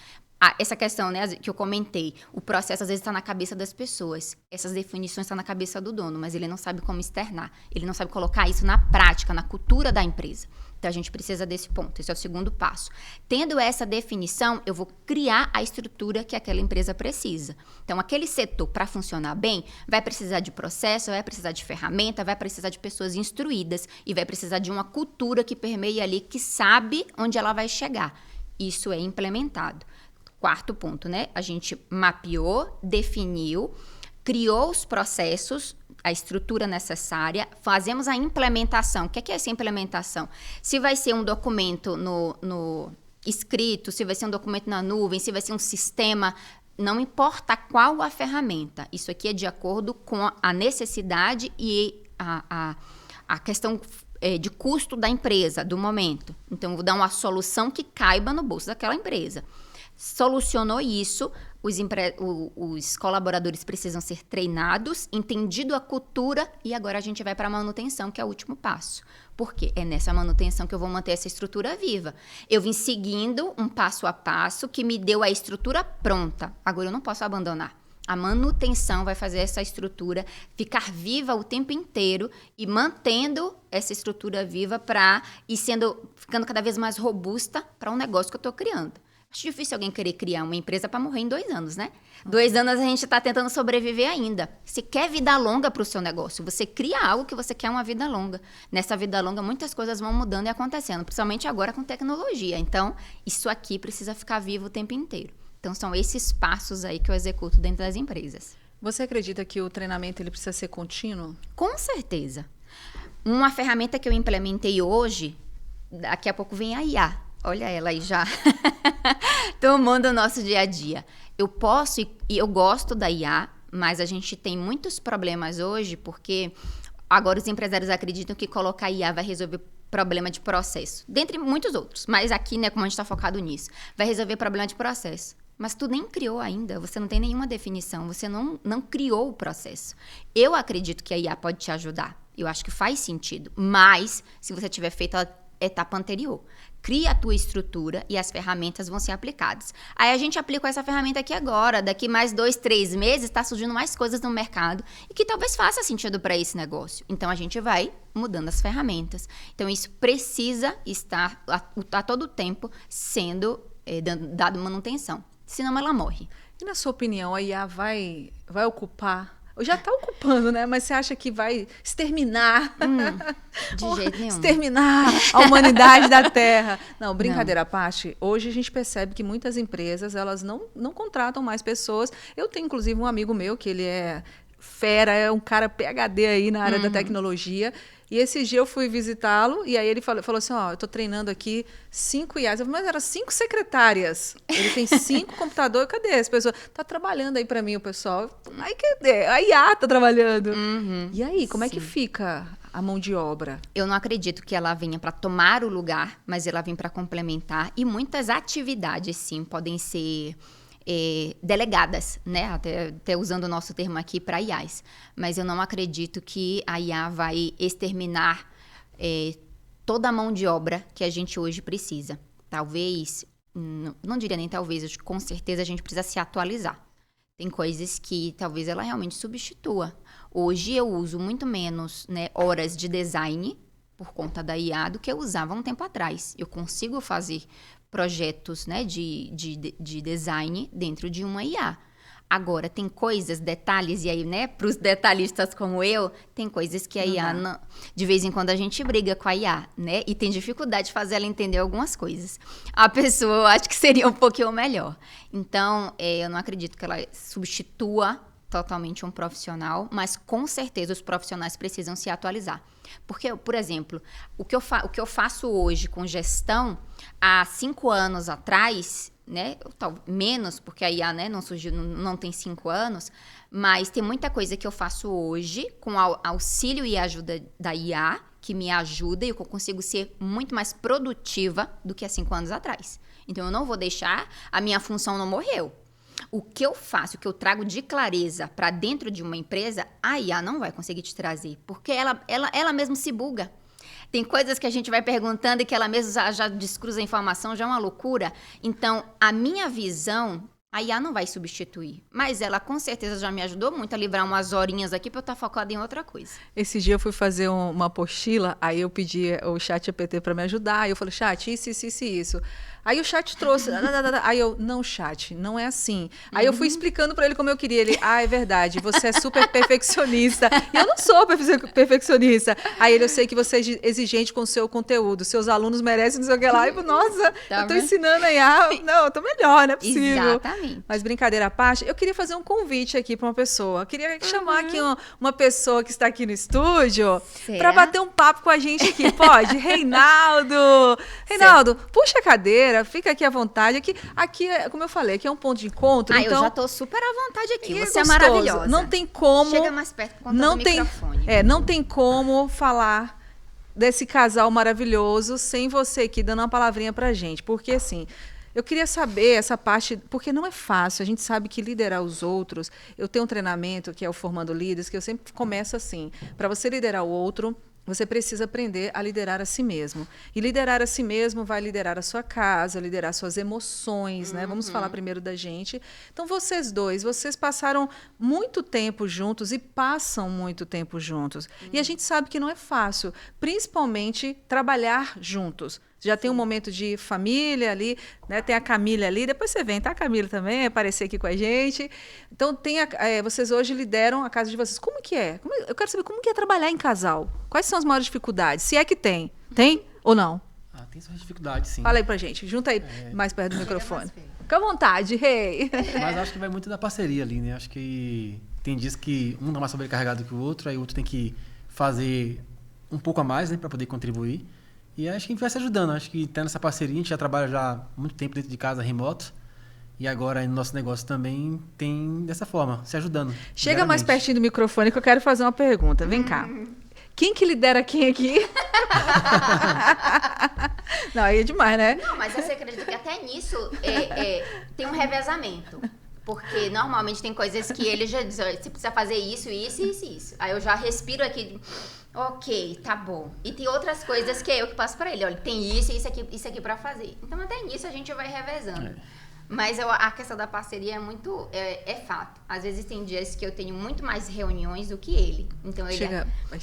Essa questão, né, que eu comentei, o processo às vezes está na cabeça das pessoas. Essas definições estão na cabeça do dono, mas ele não sabe como externar. Ele não sabe colocar isso na prática, na cultura da empresa. Então, a gente precisa desse ponto. Esse é o segundo passo. Tendo essa definição, eu vou criar a estrutura que aquela empresa precisa. Então, aquele setor, para funcionar bem, vai precisar de processo, vai precisar de ferramenta, vai precisar de pessoas instruídas e vai precisar de uma cultura que permeie ali, que sabe onde ela vai chegar. Isso é implementado. Quarto ponto, né? A gente mapeou, definiu, criou os processos, a estrutura necessária, fazemos a implementação. O que é essa implementação? Se vai ser um documento no escrito, se vai ser um documento na nuvem, se vai ser um sistema, não importa qual a ferramenta. Isso aqui é de acordo com a necessidade e a questão de custo da empresa, do momento. Então, eu vou dar uma solução que caiba no bolso daquela empresa. Solucionou isso, os colaboradores precisam ser treinados, entendido a cultura e agora a gente vai para a manutenção, que é o último passo. Por quê? É nessa manutenção que eu vou manter essa estrutura viva. Eu vim seguindo um passo a passo que me deu a estrutura pronta. Agora eu não posso abandonar. A manutenção vai fazer essa estrutura ficar viva o tempo inteiro e mantendo essa estrutura viva para ir ficando cada vez mais robusta para um negócio que eu estou criando. Acho difícil alguém querer criar uma empresa para morrer em 2 anos, né? 2 anos a gente está tentando sobreviver ainda. Se quer vida longa para o seu negócio, você cria algo que você quer uma vida longa. Nessa vida longa, muitas coisas vão mudando e acontecendo, principalmente agora com tecnologia. Então, isso aqui precisa ficar vivo o tempo inteiro. Então, são esses passos aí que eu executo dentro das empresas. Você acredita que o treinamento ele precisa ser contínuo? Com certeza. Uma ferramenta que eu implementei hoje, daqui a pouco vem a IA. Olha ela aí já tomando o nosso dia a dia. Eu posso e eu gosto da IA, mas a gente tem muitos problemas hoje porque agora os empresários acreditam que colocar IA vai resolver problema de processo. Dentre muitos outros, mas aqui, né, como a gente está focado nisso, vai resolver problema de processo. Mas tu nem criou ainda, você não tem nenhuma definição, você não criou o processo. Eu acredito que a IA pode te ajudar. Eu acho que faz sentido, mas se você tiver feito etapa anterior. Cria a tua estrutura e as ferramentas vão ser aplicadas. Aí a gente aplicou essa ferramenta aqui agora. Daqui mais 2, 3 meses, está surgindo mais coisas no mercado e que talvez faça sentido para esse negócio. Então, a gente vai mudando as ferramentas. Então, isso precisa estar a todo tempo sendo dado manutenção. Senão, ela morre. E na sua opinião, a IA vai ocupar... Já está ocupando, né? Mas você acha que vai exterminar? De jeito nenhum. Exterminar a humanidade da Terra. Não, brincadeira à parte. Hoje a gente percebe que muitas empresas, elas não contratam mais pessoas. Eu tenho, inclusive, um amigo meu que ele é fera, é um cara PhD aí na área da tecnologia. E esse dia eu fui visitá-lo e aí ele falou assim, ó, eu tô treinando aqui 5 IAs. Eu falei, mas eram 5 secretárias. Ele tem 5 computadores, cadê essa pessoa? Tá trabalhando aí para mim o pessoal. Aí cadê? A IA tá trabalhando. E aí, como é que fica a mão de obra? Eu não acredito que ela venha para tomar o lugar, mas ela vem para complementar. E muitas atividades, sim, podem ser... delegadas, né? Até usando o nosso termo aqui para IAs. Mas eu não acredito que a IA vai exterminar toda a mão de obra que a gente hoje precisa. Talvez, não diria nem talvez, com certeza a gente precisa se atualizar. Tem coisas que talvez ela realmente substitua. Hoje eu uso muito menos, né, horas de design por conta da IA do que eu usava um tempo atrás. Eu consigo fazer projetos, né, de design dentro de uma IA. Agora, tem coisas, detalhes, e aí, né, para os detalhistas como eu, tem coisas que a IA, de vez em quando a gente briga com a IA, né, e tem dificuldade de fazer ela entender algumas coisas. A pessoa, eu acho que seria um pouquinho melhor. Então, eu não acredito que ela substitua totalmente um profissional, mas com certeza os profissionais precisam se atualizar. Porque, por exemplo, o que eu faço hoje com gestão, há 5 anos atrás, né, menos, porque a IA, né, não surgiu, não tem 5 anos, mas tem muita coisa que eu faço hoje com auxílio e ajuda da IA, que me ajuda e eu consigo ser muito mais produtiva do que há 5 anos atrás. Então, eu não vou deixar, a minha função não morreu. O que eu faço, o que eu trago de clareza para dentro de uma empresa, a IA não vai conseguir te trazer, porque ela mesma se buga. Tem coisas que a gente vai perguntando e que ela mesma já descruza a informação, já é uma loucura. Então, a minha visão, a IA não vai substituir, mas ela com certeza já me ajudou muito a livrar umas horinhas aqui para eu estar focada em outra coisa. Esse dia eu fui fazer uma apostila, aí eu pedi o ChatGPT para me ajudar, aí eu falei, chat, isso. Aí o chat trouxe, aí eu, não, chat, não é assim. Aí eu fui explicando para ele como eu queria. Ele, é verdade, você é super perfeccionista. E eu não sou perfeccionista. Aí ele, eu sei que você é exigente com o seu conteúdo, seus alunos merecem não sei o que lá. E eu, nossa, eu tô ensinando a IA. Não, eu tô melhor, não é possível. Exatamente. Mas brincadeira à parte, eu queria fazer um convite aqui para uma pessoa. Eu queria chamar aqui uma pessoa que está aqui no estúdio para bater um papo com a gente aqui. Pode? Reinaldo, puxa a cadeira. Fica aqui à vontade. Aqui, como eu falei, aqui é um ponto de encontro. Então, eu já tô super à vontade aqui. Você é maravilhosa. Não tem como... Chega mais perto por conta do microfone. Não tem como falar desse casal maravilhoso sem você aqui dando uma palavrinha pra gente. Porque, assim, eu queria saber essa parte... Porque não é fácil. A gente sabe que liderar os outros... Eu tenho um treinamento que é o Formando Líderes, que eu sempre começo assim. Para você liderar o outro... Você precisa aprender a liderar a si mesmo. E liderar a si mesmo vai liderar a sua casa, liderar suas emoções, né? Vamos falar primeiro da gente. Então, vocês dois, vocês passaram muito tempo juntos e passam muito tempo juntos. E a gente sabe que não é fácil, principalmente trabalhar juntos. Já tem um momento de família ali, né? Tem a Camila ali, depois você vem, tá? A Camila também, aparecer aqui com a gente. Então, vocês hoje lideram a casa de vocês. Como que é? Eu quero saber como que é trabalhar em casal. Quais são as maiores dificuldades? Se é que tem. Tem ou não? Tem suas dificuldades, sim. Fala aí pra gente. Junta aí mais perto do microfone. Fica à vontade, rei. Mas acho que vai muito da parceria ali, né? Acho que tem dias que um tá mais sobrecarregado que o outro, aí o outro tem que fazer um pouco a mais, né? Pra poder contribuir. E acho que a gente vai se ajudando. Acho que tendo essa parceria, a gente já trabalha já há muito tempo dentro de casa, remoto. E agora, no nosso negócio também, tem dessa forma, se ajudando. Chega mais pertinho do microfone que eu quero fazer uma pergunta. Vem cá. Quem que lidera quem aqui? Não, aí é demais, né? Não, mas você acredita que até nisso tem um revezamento. Porque normalmente tem coisas que ele já diz, você precisa fazer isso. Aí eu já respiro aqui... Ok, tá bom. E tem outras coisas que é eu que passo pra ele. Olha, tem isso e isso aqui pra fazer. Então, até nisso a gente vai revezando. Mas a questão da parceria é fato. Às vezes tem dias que eu tenho muito mais reuniões do que ele.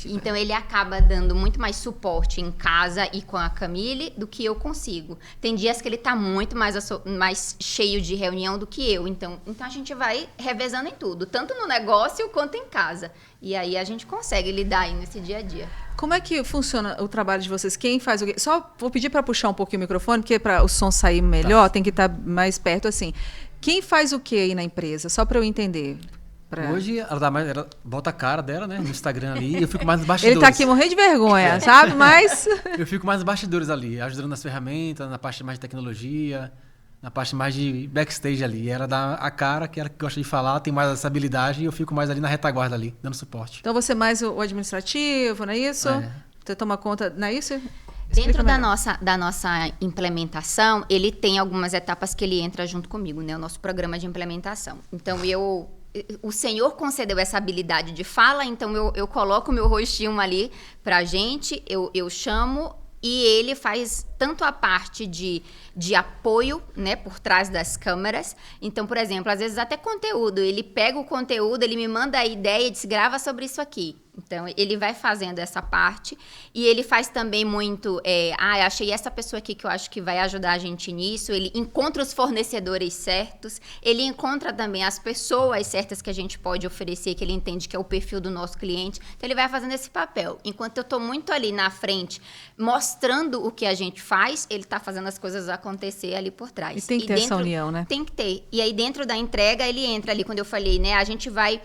Então ele acaba dando muito mais suporte em casa e com a Camille do que eu consigo. Tem dias que ele tá muito mais cheio de reunião do que eu. Então a gente vai revezando em tudo, tanto no negócio quanto em casa. E aí a gente consegue lidar aí nesse dia a dia. Como é que funciona o trabalho de vocês? Quem faz o quê? Só vou pedir para puxar um pouquinho o microfone, porque para o som sair melhor, tem que estar mais perto assim. Quem faz o quê aí na empresa? Só para eu entender. Hoje ela bota a cara dela, né, no Instagram ali, e eu fico mais nos bastidores. Ele tá aqui morrendo de vergonha, sabe? Mas eu fico mais nos bastidores ali, ajudando nas ferramentas, na parte mais de tecnologia, na parte mais de backstage ali. Ela dá a cara, que ela gosta de falar, tem mais essa habilidade, e eu fico mais ali na retaguarda ali, dando suporte. Então você é mais o administrativo, não é isso? Você toma conta, não é isso? Dentro da nossa implementação, ele tem algumas etapas que ele entra junto comigo, né? O nosso programa de implementação. Então, o senhor concedeu essa habilidade de fala, então eu coloco o meu rostinho ali pra gente, eu chamo e ele faz tanto a parte de apoio, né, por trás das câmeras. Então, por exemplo, às vezes até conteúdo. Ele pega o conteúdo, ele me manda a ideia e diz, grava sobre isso aqui. Então, ele vai fazendo essa parte. E ele faz também muito, achei essa pessoa aqui que eu acho que vai ajudar a gente nisso. Ele encontra os fornecedores certos. Ele encontra também as pessoas certas que a gente pode oferecer, que ele entende que é o perfil do nosso cliente. Então, ele vai fazendo esse papel. Enquanto eu estou muito ali na frente, mostrando o que a gente faz, ele está fazendo as coisas acontecer ali por trás. E tem que ter essa união, né? Tem que ter. E aí, dentro da entrega, ele entra ali, quando eu falei, né? A gente vai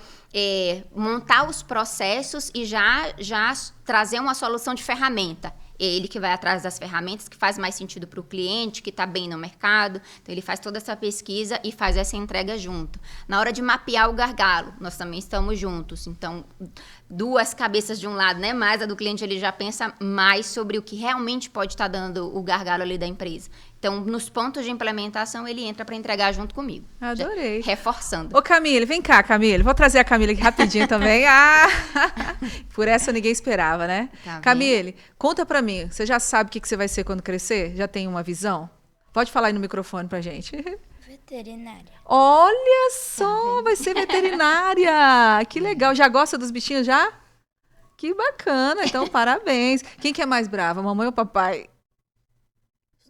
montar os processos e já trazer uma solução de ferramenta. É ele que vai atrás das ferramentas que faz mais sentido para o cliente, que está bem no mercado. Então, ele faz toda essa pesquisa e faz essa entrega junto. Na hora de mapear o gargalo, nós também estamos juntos. Então, duas cabeças de um lado, né? Mas a do cliente, ele já pensa mais sobre o que realmente pode estar dando o gargalo ali da empresa. Então, nos pontos de implementação, ele entra para entregar junto comigo. Adorei. Reforçando. Ô, Camille, vem cá, Camille. Vou trazer a Camille aqui rapidinho também. Por essa ninguém esperava, né? Tá, Camille, conta pra mim. Você já sabe o que você vai ser quando crescer? Já tem uma visão? Pode falar aí no microfone pra gente. Veterinária. Olha só, vai ser veterinária. Que legal. Já gosta dos bichinhos já? Que bacana. Então, parabéns. Quem que é mais brava, mamãe ou papai?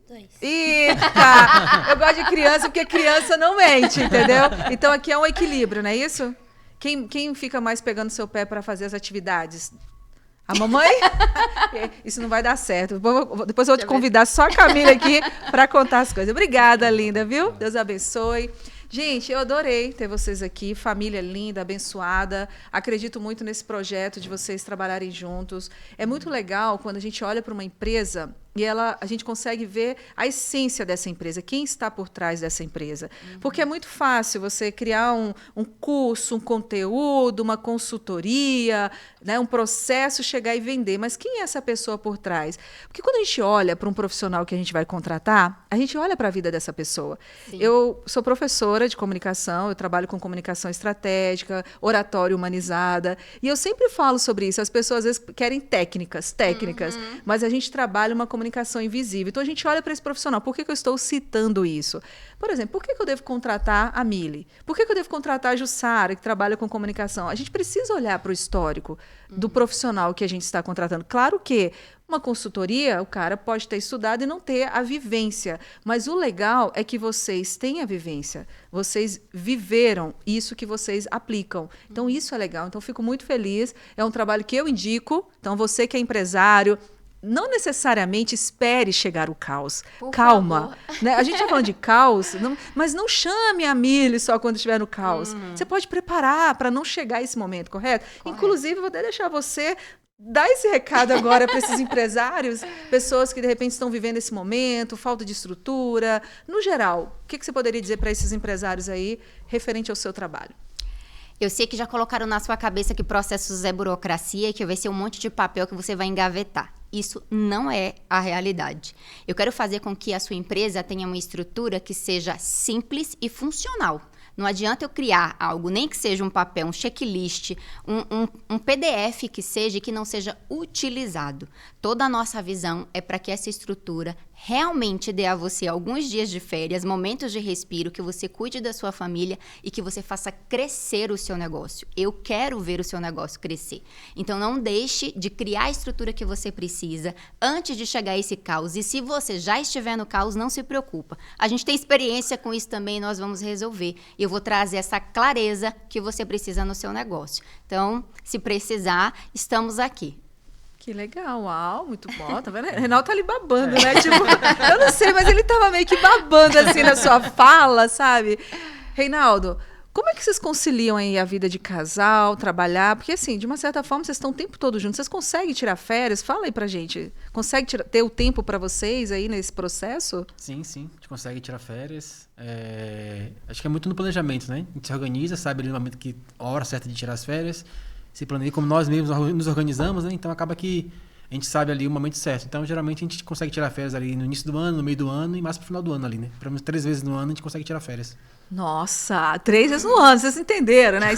Dois. Eita! Eu gosto de criança porque criança não mente, entendeu? Então aqui é um equilíbrio, não é isso? Quem fica mais pegando seu pé para fazer as atividades? A mamãe? Isso não vai dar certo. Depois eu vou te convidar só a Camila aqui para contar as coisas. Obrigada, linda, viu? Deus abençoe. Gente, eu adorei ter vocês aqui, família linda, abençoada. Acredito muito nesse projeto de vocês trabalharem juntos. É muito legal quando a gente olha para uma empresa e a gente consegue ver a essência dessa empresa, quem está por trás dessa empresa. Porque é muito fácil você criar um curso, um conteúdo, uma consultoria, né, um processo, chegar e vender. Mas quem é essa pessoa por trás? Porque quando a gente olha para um profissional que a gente vai contratar, a gente olha para a vida dessa pessoa. Sim. Eu sou professora de comunicação, eu trabalho com comunicação estratégica, oratória humanizada, e eu sempre falo sobre isso. As pessoas às vezes querem técnicas, mas a gente trabalha uma comunicação invisível. Então a gente olha para esse profissional. Por que eu estou citando isso? Por exemplo, por que eu devo contratar a Mili? Por que eu devo contratar a Jussara, que trabalha com comunicação? A gente precisa olhar para o histórico do profissional que a gente está contratando. Claro que uma consultoria, o cara pode ter estudado e não ter a vivência. Mas o legal é que vocês têm a vivência. Vocês viveram isso que vocês aplicam. Então, isso é legal. Então, fico muito feliz. É um trabalho que eu indico. Então, você que é empresário, não necessariamente espere chegar o caos. Por Calma. Né? A gente está falando de caos, mas não chame a Mili só quando estiver no caos. Você pode preparar para não chegar a esse momento, correto? Inclusive, vou até deixar você dar esse recado agora para esses empresários, pessoas que de repente estão vivendo esse momento, falta de estrutura. No geral, o que você poderia dizer para esses empresários aí referente ao seu trabalho? Eu sei que já colocaram na sua cabeça que processos é burocracia, que vai ser um monte de papel que você vai engavetar. Isso não é a realidade. Eu quero fazer com que a sua empresa tenha uma estrutura que seja simples e funcional. Não adianta eu criar algo, nem que seja um papel, um checklist, um PDF que seja e que não seja utilizado. Toda a nossa visão é para que essa estrutura realmente dê a você alguns dias de férias, momentos de respiro, que você cuide da sua família e que você faça crescer o seu negócio. Eu quero ver o seu negócio crescer. Então, não deixe de criar a estrutura que você precisa antes de chegar a esse caos. E se você já estiver no caos, não se preocupa. A gente tem experiência com isso também e nós vamos resolver. E eu vou trazer essa clareza que você precisa no seu negócio. Então, se precisar, estamos aqui. Que legal, uau, muito bom, tá vendo? Reinaldo tá ali babando, né? Tipo, eu não sei, mas ele tava meio que babando assim na sua fala, sabe? Reinaldo, como é que vocês conciliam aí a vida de casal, trabalhar? Porque assim, de uma certa forma, vocês estão o tempo todo juntos, vocês conseguem tirar férias? Fala aí pra gente, consegue ter o tempo pra vocês aí nesse processo? Sim, sim, a gente consegue tirar férias. Acho que é muito no planejamento, né? A gente se organiza, sabe ali no momento que a hora certa de tirar as férias, se planeja como nós mesmos nos organizamos, né? Então acaba que a gente sabe ali o momento certo. Então, geralmente, a gente consegue tirar férias ali no início do ano, no meio do ano e mais pro final do ano ali, né? Pelo menos 3 vezes no ano a gente consegue tirar férias. Nossa, 3 vezes no ano, vocês entenderam, né?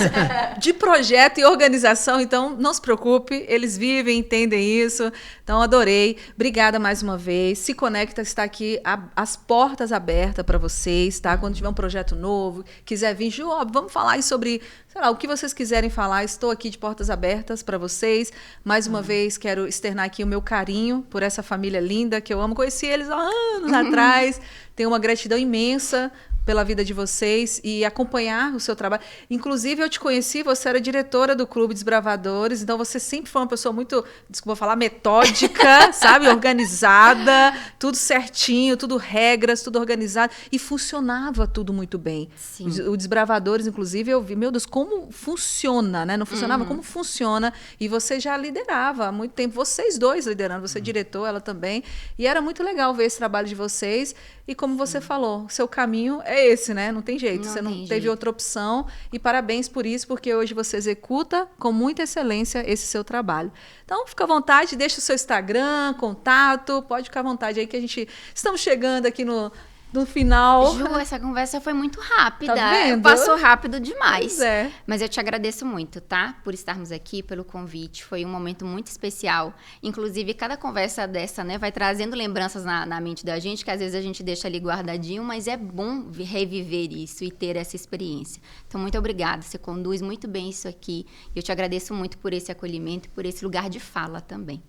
De projeto e organização, então não se preocupe, eles vivem, entendem isso. Então, adorei. Obrigada mais uma vez. Se Conecta está aqui, as portas abertas para vocês, tá? Quando tiver um projeto novo, quiser vir, Ju, ó, vamos falar aí sobre, sei lá, o que vocês quiserem falar. Estou aqui de portas abertas para vocês. Mais uma vez, quero externar aqui o meu carinho por essa família linda que eu amo. Conheci eles há anos atrás. Tenho uma gratidão imensa pela vida de vocês e acompanhar o seu trabalho. Inclusive, eu te conheci, você era diretora do Clube Desbravadores, então você sempre foi uma pessoa muito, desculpa falar, metódica, sabe? Organizada, tudo certinho, tudo regras, tudo organizado. E funcionava tudo muito bem. Sim. O Desbravadores, inclusive, eu vi, meu Deus, como funciona, né? Não funcionava, como funciona. E você já liderava há muito tempo, vocês dois liderando, você diretor, ela também. E era muito legal ver esse trabalho de vocês. E como você falou, seu caminho é esse, né? Não tem jeito. Você não teve outra opção. E parabéns por isso, porque hoje você executa com muita excelência esse seu trabalho. Então, fica à vontade, deixa o seu Instagram, contato, pode ficar à vontade aí que a gente... Estamos chegando aqui no final. Ju, essa conversa foi muito rápida. Tá vendo? Passou rápido demais. Pois é. Mas eu te agradeço muito, tá? Por estarmos aqui, pelo convite. Foi um momento muito especial. Inclusive, cada conversa dessa, né, vai trazendo lembranças na mente da gente, que às vezes a gente deixa ali guardadinho, mas é bom reviver isso e ter essa experiência. Então, muito obrigada. Você conduz muito bem isso aqui. Eu te agradeço muito por esse acolhimento e por esse lugar de fala também.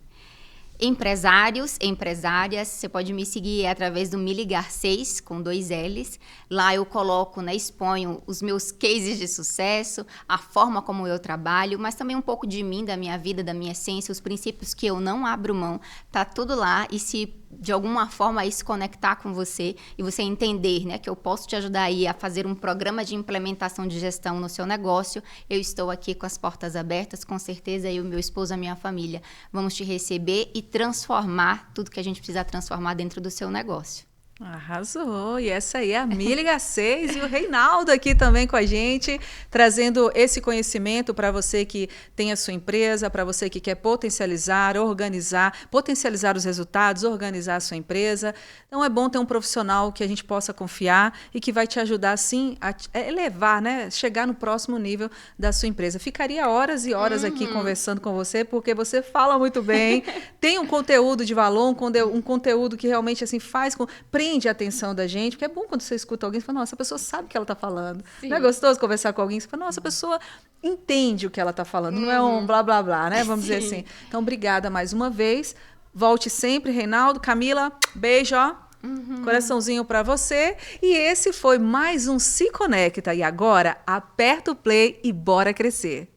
Empresários, empresárias, você pode me seguir através do Me Ligar 6, com 2 L's. Lá eu coloco, né, exponho os meus cases de sucesso, a forma como eu trabalho, mas também um pouco de mim, da minha vida, da minha essência, os princípios que eu não abro mão. Tá tudo lá e se de alguma forma isso conectar com você e você entender, né, que eu posso te ajudar aí a fazer um programa de implementação de gestão no seu negócio, eu estou aqui com as portas abertas, com certeza eu, meu esposo, a minha família, vamos te receber e transformar tudo que a gente precisa transformar dentro do seu negócio. Arrasou! E essa aí é a Me Ligar 6 e o Reinaldo aqui também com a gente, trazendo esse conhecimento para você que tem a sua empresa, para você que quer potencializar, organizar, potencializar os resultados, organizar a sua empresa. Então é bom ter um profissional que a gente possa confiar e que vai te ajudar, sim, a elevar, né? Chegar no próximo nível da sua empresa. Ficaria horas e horas aqui conversando com você, porque você fala muito bem, tem um conteúdo de valor, um conteúdo que realmente assim prende a atenção da gente, porque é bom quando você escuta alguém e fala, nossa, a pessoa sabe o que ela está falando. Sim. Não é gostoso conversar com alguém e fala, nossa, a pessoa entende o que ela está falando, não é um blá, blá, blá, né? Vamos dizer assim. Então, obrigada mais uma vez. Volte sempre, Reinaldo. Camila, beijo, ó. Coraçãozinho para você. E esse foi mais um Se Conecta. E agora, aperta o play e bora crescer.